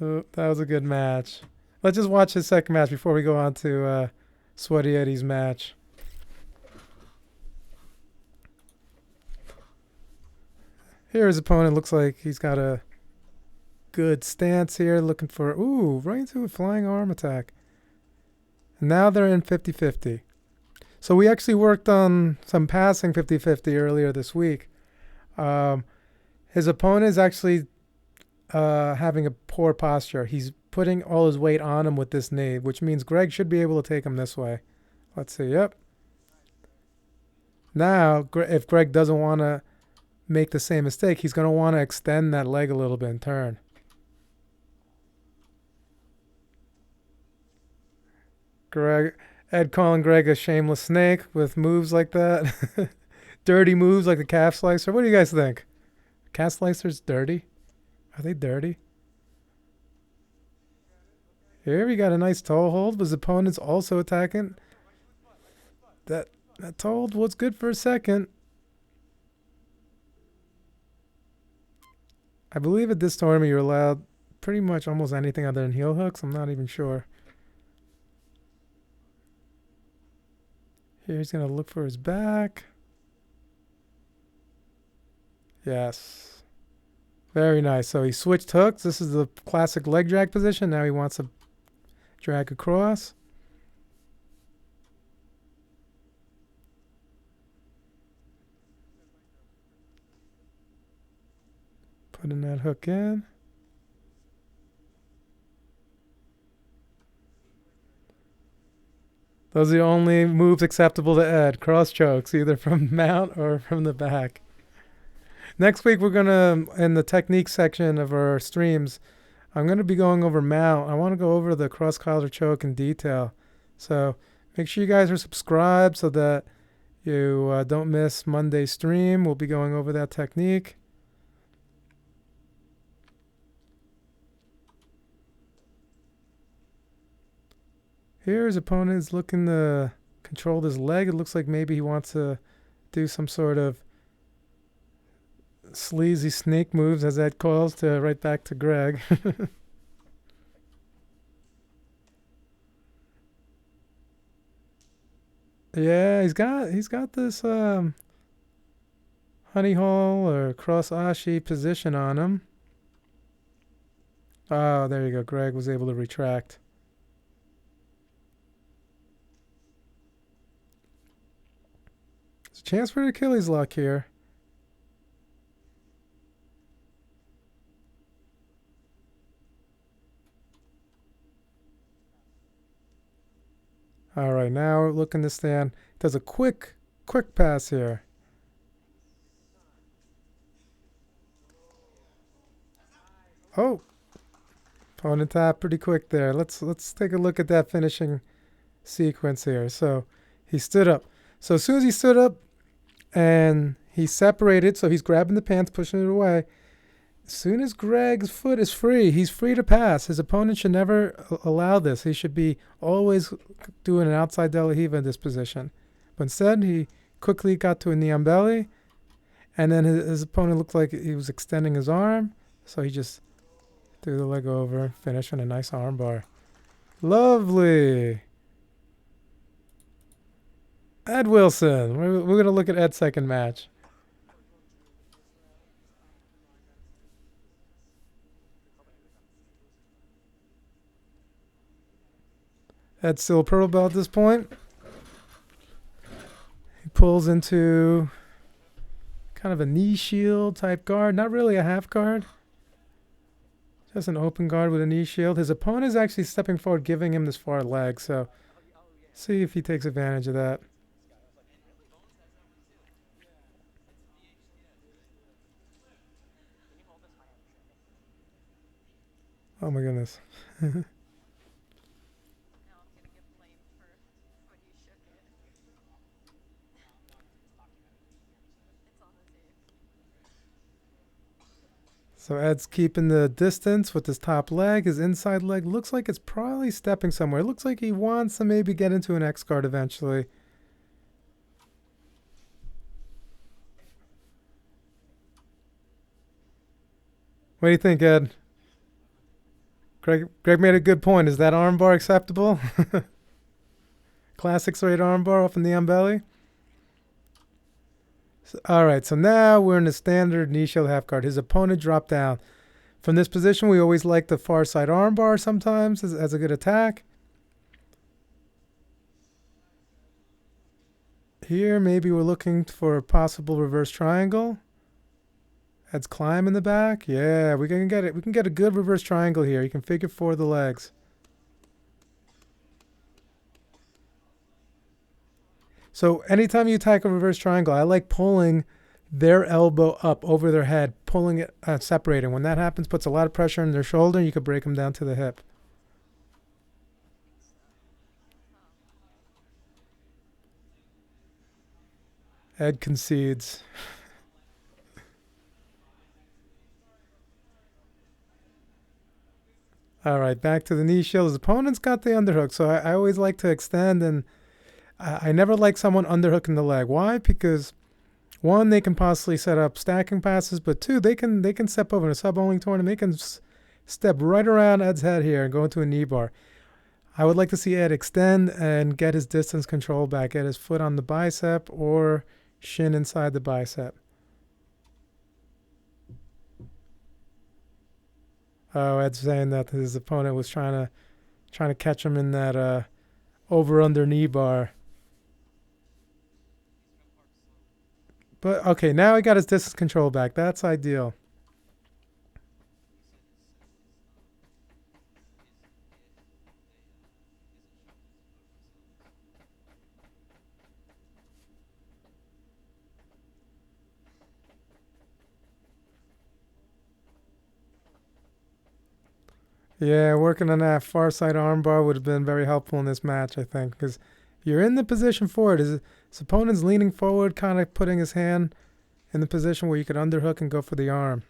[SPEAKER 1] Oh, that was a good match. Let's just watch his second match before we go on to Sweaty Eddie's match. Here his opponent looks like he's got a good stance here, looking for, right into a flying arm attack. And now they're in 50-50. So we actually worked on some passing 50-50 earlier this week. His opponent is actually having a poor posture. He's putting all his weight on him with this knee, which means Greg should be able to take him this way. Let's see. Yep. Now, if Greg doesn't want to make the same mistake, he's going to want to extend that leg a little bit and turn. Ed calling Greg a shameless snake with moves like that. Dirty moves like the calf slicer. What do you guys think? Calf slicers dirty? Are they dirty? Here we got a nice toe hold, but his opponent's also attacking. That toe hold was good for a second. I believe at this tournament you're allowed pretty much almost anything other than heel hooks. I'm not even sure. Here he's going to look for his back. Yes. Very nice. So he switched hooks. This is the classic leg drag position. Now he wants to drag across. Putting that hook in. Those are the only moves acceptable to Ed. Cross chokes, either from mount or from the back. Next week, we're going to, in the technique section of our streams, I'm going to be going over mount. I want to go over the cross collar choke in detail. So make sure you guys are subscribed so that you don't miss Monday's stream. We'll be going over that technique. Here his opponent is looking to control his leg. It looks like maybe he wants to do some sort of sleazy snake moves, as Ed calls, to right back to Greg. Yeah, he's got this honey hole or cross ashi position on him. Oh, there you go. Greg was able to retract. There's a chance for an Achilles lock here. All right, now we're looking to stand. Does a quick pass here. Oh, opponent tap pretty quick there. Let's take a look at that finishing sequence here. So he stood up. So as soon as he stood up and he separated, so he's grabbing the pants, pushing it away. As soon as Greg's foot is free, he's free to pass. His opponent should never allow this. He should be always doing an outside De La Riva in this position. But instead, he quickly got to a knee on belly, and then his opponent looked like he was extending his arm, so he just threw the leg over, finished on a nice arm bar. Lovely. Ed Wilson. We're going to look at Ed's second match. Ed's still a purple belt at this point. He pulls into kind of a knee shield type guard. Not really a half guard. Just an open guard with a knee shield. His opponent is actually stepping forward, giving him this far leg. So see if he takes advantage of that. Oh my goodness. So Ed's keeping the distance with his top leg. His inside leg looks like it's probably stepping somewhere. It looks like he wants to maybe get into an X guard eventually. What do you think, Ed? Greg made a good point. Is that armbar acceptable? Classic straight armbar off in the belly. So, all right, so now we're in the standard knee shield half guard. His opponent dropped down. From this position, we always like the far side armbar sometimes as a good attack. Here, maybe we're looking for a possible reverse triangle. Ed's climb in the back. Yeah, we can get it. We can get a good reverse triangle here. You can figure four the legs. So anytime you attack a reverse triangle, I like pulling their elbow up over their head, pulling it, separating. When that happens, puts a lot of pressure on their shoulder. You could break them down to the hip. Ed concedes. All right, back to the knee shield. His opponent's got the underhook, so I always like to extend, and I never like someone underhooking the leg. Why? Because one, they can possibly set up stacking passes, but two, they can step over in a sub-bowling tournament. They can step right around Ed's head here and go into a knee bar. I would like to see Ed extend and get his distance control back. Get his foot on the bicep or shin inside the bicep. Oh, Ed's saying that his opponent was trying to catch him in that over under knee bar. But okay, now he got his distance control back. That's ideal. Yeah, working on that far side armbar would have been very helpful in this match, I think, because you're in the position for it. His opponent's leaning forward, kind of putting his hand in the position where you could underhook and go for the arm.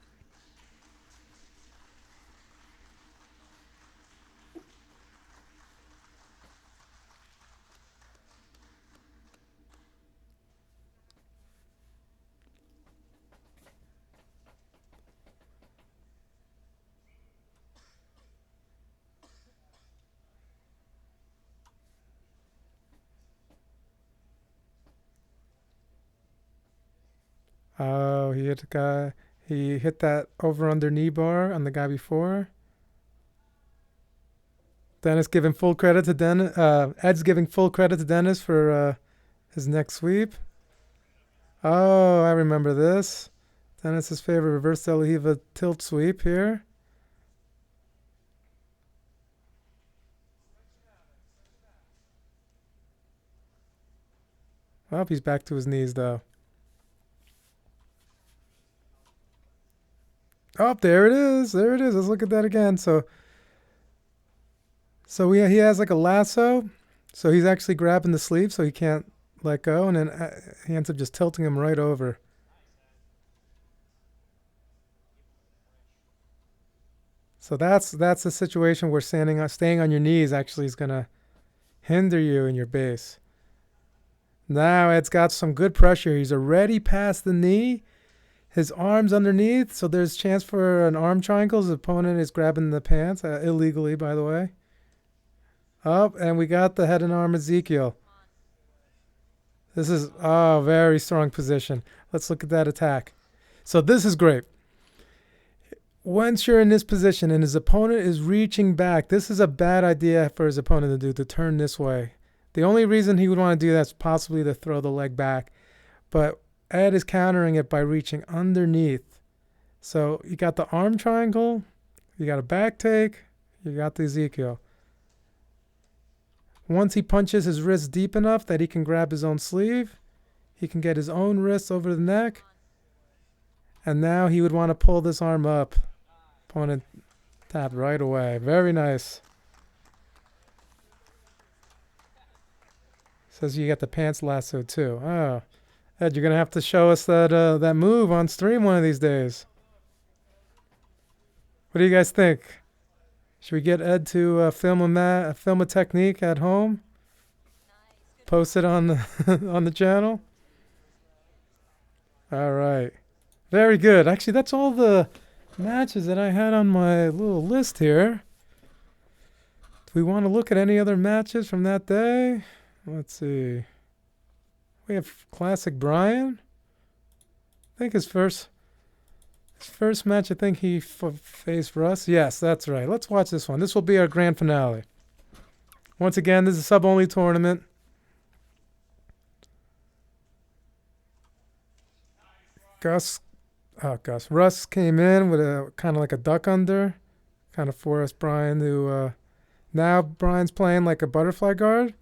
[SPEAKER 1] Oh, he hit the guy. He hit that over under knee bar on the guy before. Dennis giving full credit to Dennis. Ed's giving full credit to Dennis for his next sweep. Oh, I remember this. Dennis's favorite reverse De La Riva tilt sweep here. Well, he's back to his knees though. Oh, there it is. There it is. Let's look at that again. So he has like a lasso. So he's actually grabbing the sleeve so he can't let go. And then he ends up just tilting him right over. So that's a situation where staying on your knees actually is going to hinder you in your base. Now Ed's got some good pressure. He's already past the knee. His arm's underneath, so there's chance for an arm triangle. His opponent is grabbing the pants, illegally, by the way. Up, and we got the head and arm Ezekiel. This is, very strong position. Let's look at that attack. So this is great. Once you're in this position and his opponent is reaching back, this is a bad idea for his opponent to do, to turn this way. The only reason he would want to do that is possibly to throw the leg back. But Ed is countering it by reaching underneath. So you got the arm triangle, you got a back take, you got the Ezekiel. Once he punches his wrist deep enough that he can grab his own sleeve, he can get his own wrist over the neck, and now he would want to pull this arm up. Opponent tapped right away. Very nice. Says you got the pants lasso too. Oh, Ed, you're gonna have to show us that move on stream one of these days. What do you guys think? Should we get Ed to film a technique at home? Post it on the on the channel. All right, very good. Actually, that's all the matches that I had on my little list here. Do we want to look at any other matches from that day? Let's see. We have Classic Brian. I think his first match, I think he faced Russ. Yes, that's right. Let's watch this one. This will be our grand finale. Once again, this is a sub-only tournament. Russ came in with a kind of like a duck under, kind of forced Brian to. Now Brian's playing like a butterfly guard.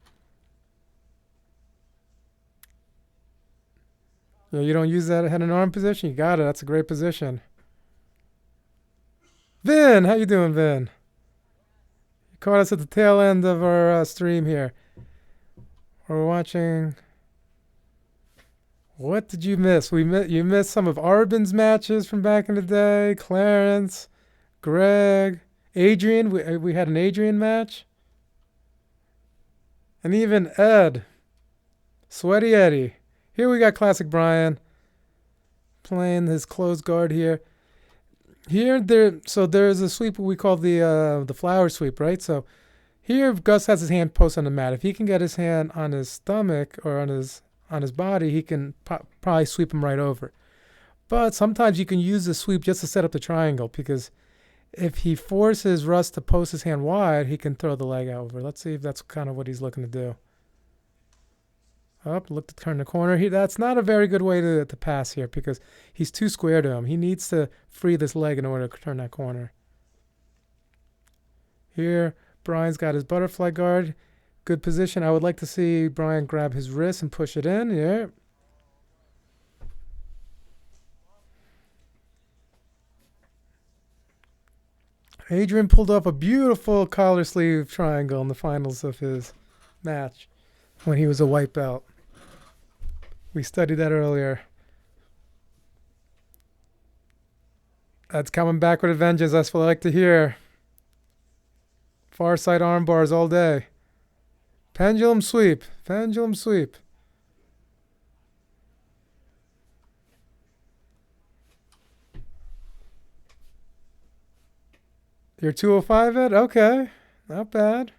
[SPEAKER 1] You don't use that head and arm position. You got it. That's a great position. Vin, how you doing, Vin? You caught us at the tail end of our stream here. We're watching. What did you miss? You missed some of Arbin's matches from back in the day. Clarence, Greg, Adrian. We had an Adrian match. And even Ed. Sweaty Eddie. Here we got Classic Brian playing his closed guard here. Here, so there's a sweep we call the flower sweep, right? So here, Gus has his hand posted on the mat. If he can get his hand on his stomach or on his body, he can probably sweep him right over. But sometimes you can use the sweep just to set up the triangle because if he forces Russ to post his hand wide, he can throw the leg over. Let's see if that's kind of what he's looking to do. Up, look to turn the corner. That's not a very good way to pass here because he's too square to him. He needs to free this leg in order to turn that corner. Here, Brian's got his butterfly guard. Good position. I would like to see Brian grab his wrist and push it in. Yeah. Adrian pulled off a beautiful collar sleeve triangle in the finals of his match when he was a white belt. We studied that earlier. That's coming back with a vengeance. That's what I like to hear. Far side arm bars all day. Pendulum sweep. Pendulum sweep. You're 205 it? Okay. Not bad.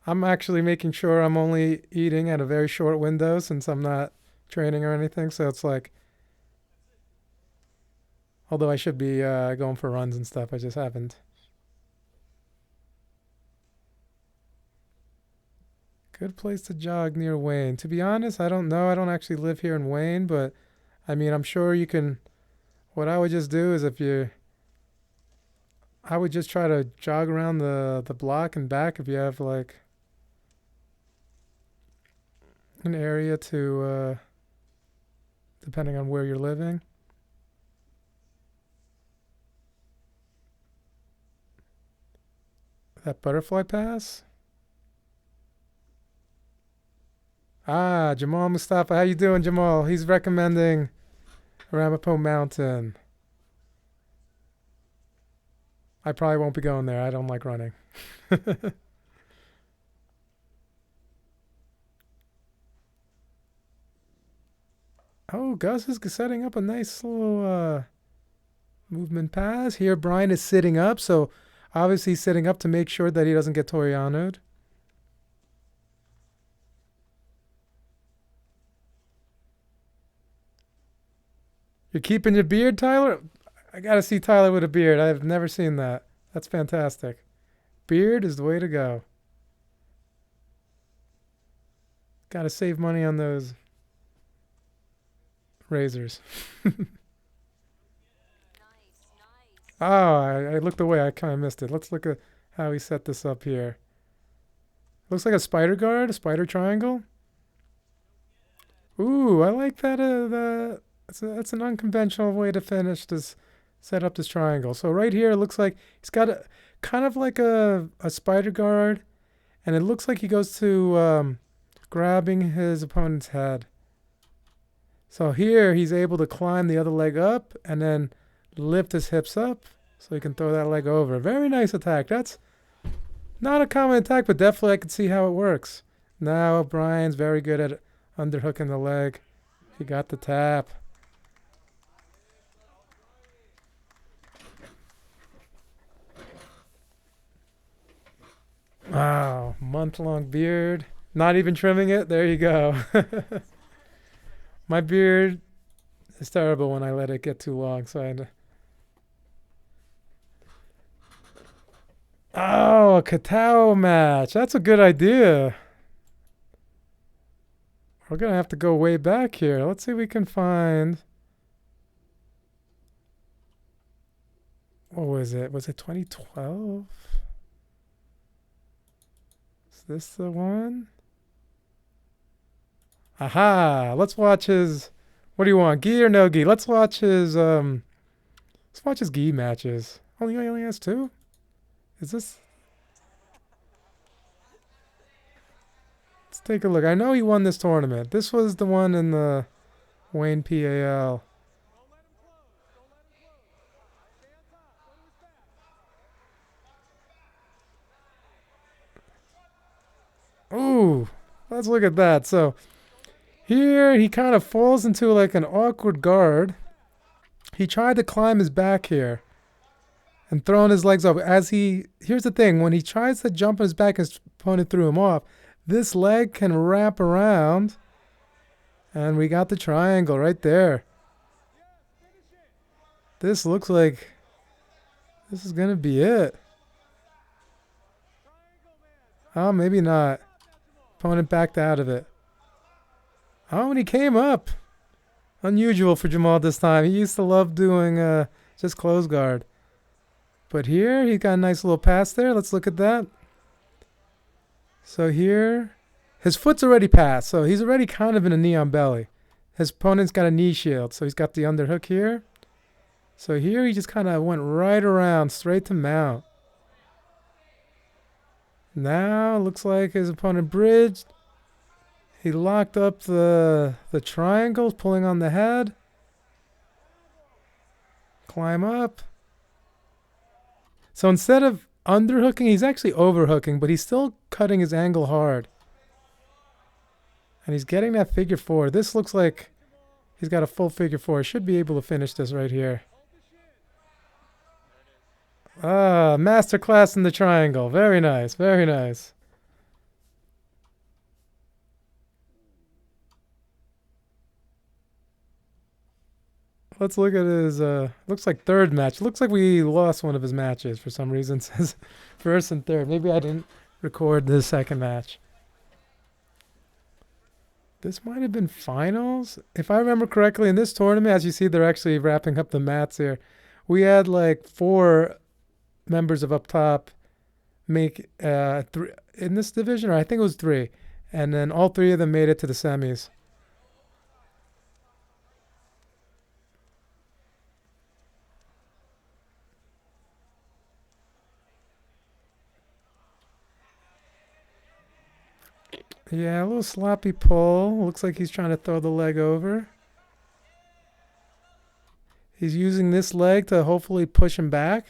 [SPEAKER 1] I'm actually making sure I'm only eating at a very short window since I'm not training or anything. So it's like, although I should be going for runs and stuff, I just haven't. Good place to jog near Wayne. To be honest, I don't know. I don't actually live here in Wayne, but I mean, I'm sure you can. What I would just do is I would just try to jog around the block and back if you have like an area to, depending on where you're living. That butterfly pass? Ah, Jamal Mustafa. How you doing, Jamal? He's recommending Ramapo Mountain. I probably won't be going there. I don't like running. Oh, Gus is setting up a nice little movement pass. Here, Brian is sitting up, so obviously he's sitting up to make sure that he doesn't get Toriano'd. You're keeping your beard, Tyler? I gotta see Tyler with a beard. I've never seen that. That's fantastic. Beard is the way to go. Gotta save money on those razors. Oh, I looked away. I kind of missed it. Let's look at how he set this up here. Looks like a spider guard, a spider triangle. Ooh, I like that. That's an unconventional way to finish this, set up this triangle. So right here, it looks like he's got a kind of like a spider guard, and it looks like he goes to grabbing his opponent's head. So here, he's able to climb the other leg up and then lift his hips up so he can throw that leg over. Very nice attack. That's not a common attack, but definitely I can see how it works. Now Brian's very good at underhooking the leg. He got the tap. Wow, month-long beard. Not even trimming it. There you go. My beard is terrible when I let it get too long, so Oh, a Katao match. That's a good idea. We're gonna have to go way back here. Let's see if we can find. What was it? Was it 2012? Is this the one? Aha! Let's watch his. What do you want, gi or no gi? Let's watch his. Let's watch his gi matches. Oh, he only has two. Is this? Let's take a look. I know he won this tournament. This was the one in the Wayne PAL. Ooh, let's look at that. So Here, he kind of falls into like an awkward guard. He tried to climb his back here and throwing his legs up. Here's the thing, when he tries to jump on his back, his opponent threw him off. This leg can wrap around, and we got the triangle right there. This looks like this is going to be it. Oh, maybe not. Opponent backed out of it. Oh, and he came up. Unusual for Jamal this time. He used to love doing just close guard. But here, he got a nice little pass there. Let's look at that. So here, his foot's already passed. So he's already kind of in a knee on belly. His opponent's got a knee shield. So he's got the underhook here. So here, he just kind of went right around, straight to mount. Now, looks like his opponent bridged. He locked up the triangle, pulling on the head. Climb up. So instead of underhooking, he's actually overhooking, but he's still cutting his angle hard. And he's getting that figure four. This looks like he's got a full figure four. Should be able to finish this right here. Ah, masterclass in the triangle. Very nice, very nice. Let's look at his, looks like third match. Looks like we lost one of his matches for some reason. It says first and third. Maybe I didn't record the second match. This might have been finals. If I remember correctly, in this tournament, as you see, they're actually wrapping up the mats here. We had like 4 members of up top make 3 in this division, or I think it was 3. And then all 3 of them made it to the semis. Yeah, a little sloppy pull. Looks like he's trying to throw the leg over. He's using this leg to hopefully push him back.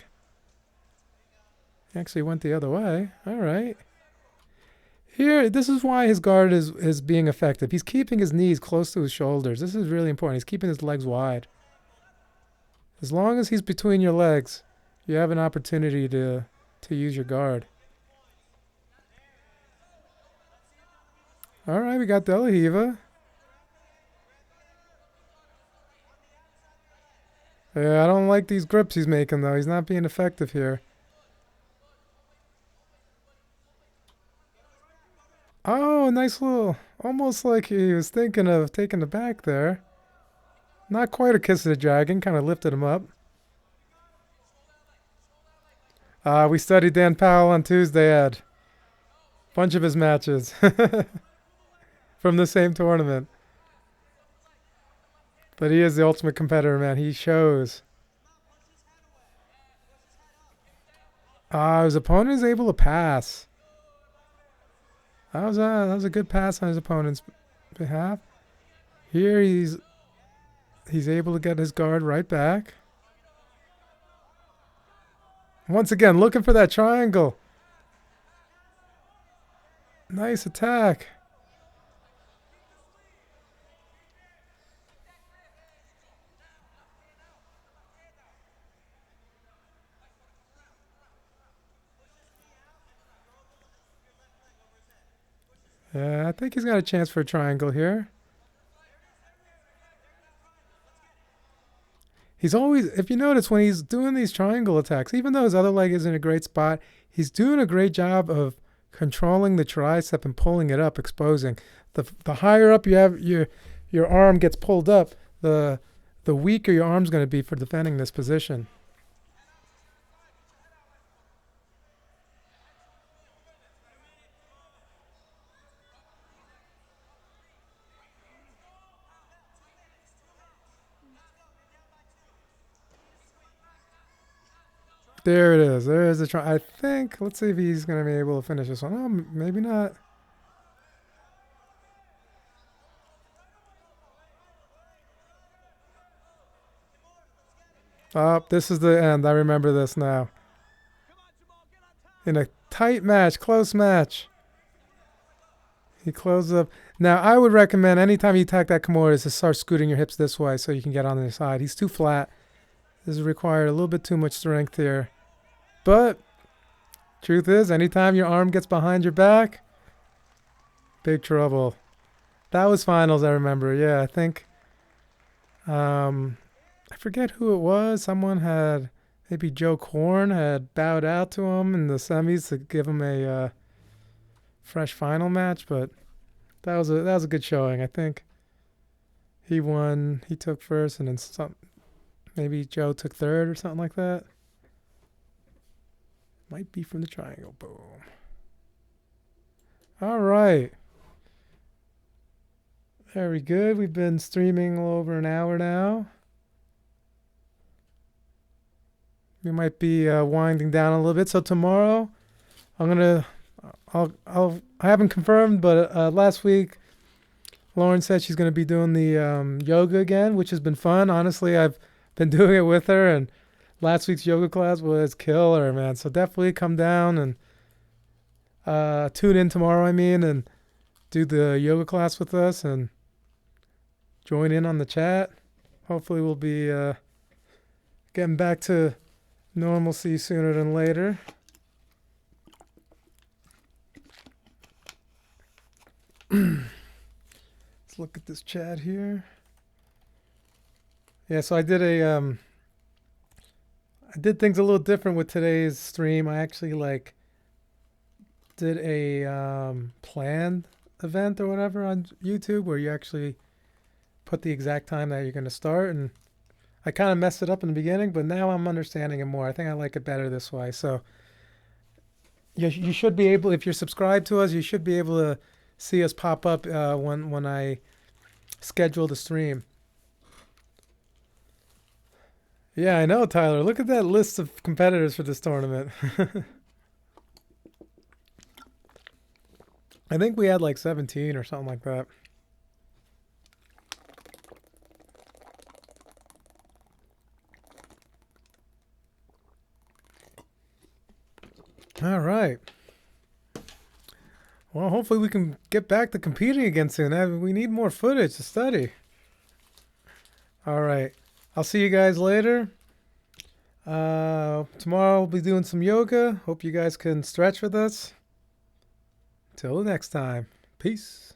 [SPEAKER 1] He actually went the other way. All right. Here, this is why his guard is being effective. He's keeping his knees close to his shoulders. This is really important. He's keeping his legs wide. As long as he's between your legs, you have an opportunity to use your guard. All right, we got De La Riva. Yeah, I don't like these grips he's making, though. He's not being effective here. Oh, nice little... Almost like he was thinking of taking the back there. Not quite a kiss of the dragon. Kind of lifted him up. We studied Dan Powell on Tuesday, Ed. Bunch of his matches. From the same tournament. But he is the ultimate competitor, man. He shows. His opponent is able to pass. That was a good pass on his opponent's behalf. Here he's able to get his guard right back. Once again, looking for that triangle. Nice attack. Yeah, I think he's got a chance for a triangle here. He's always, if you notice, when he's doing these triangle attacks, even though his other leg is in a great spot, he's doing a great job of controlling the tricep and pulling it up, exposing. The higher up you have your arm gets pulled up, the weaker your arm's going to be for defending this position. There it is. There is the try. I think. Let's see if he's going to be able to finish this one. Oh, maybe not. Oh, this is the end. I remember this now. In a tight match, close match, He closes up. Now, I would recommend anytime you attack that Kimura is to start scooting your hips this way so you can get on the side. He's too flat. This requires a little bit too much strength here. But truth is, anytime your arm gets behind your back, big trouble. That was finals, I remember. Yeah, I think. I forget who it was. Someone had, maybe Joe Korn had bowed out to him in the semis to give him a fresh final match, but that was a good showing. I think he won. He took first, and then maybe Joe took third or something like that. Might be from the triangle. Boom. All right. Very good. We've been streaming a little over an hour now. We might be winding down a little bit. So tomorrow, I haven't confirmed, but last week, Lauren said she's gonna be doing the yoga again, which has been fun. Honestly, I've been doing it with her, and last week's yoga class was killer, man. So definitely come down and tune in tomorrow. And do the yoga class with us and join in on the chat. Hopefully, we'll be getting back to normalcy sooner than later. Let's look at this chat here. Yeah, so I did I did things a little different with today's stream. I actually did a planned event or whatever on YouTube where you actually put the exact time that you're going to start, and I kind of messed it up in the beginning, but now I'm understanding it more. I think I like it better this way. So you should be able, if you're subscribed to us, you should be able to see us pop up when I schedule the stream. Yeah, I know, Tyler. Look at that list of competitors for this tournament. I think we had like 17 or something like that. All right. Well, hopefully we can get back to competing again soon. We need more footage to study. All right. I'll see you guys later. Tomorrow we'll be doing some yoga. Hope you guys can stretch with us. Till next time. Peace.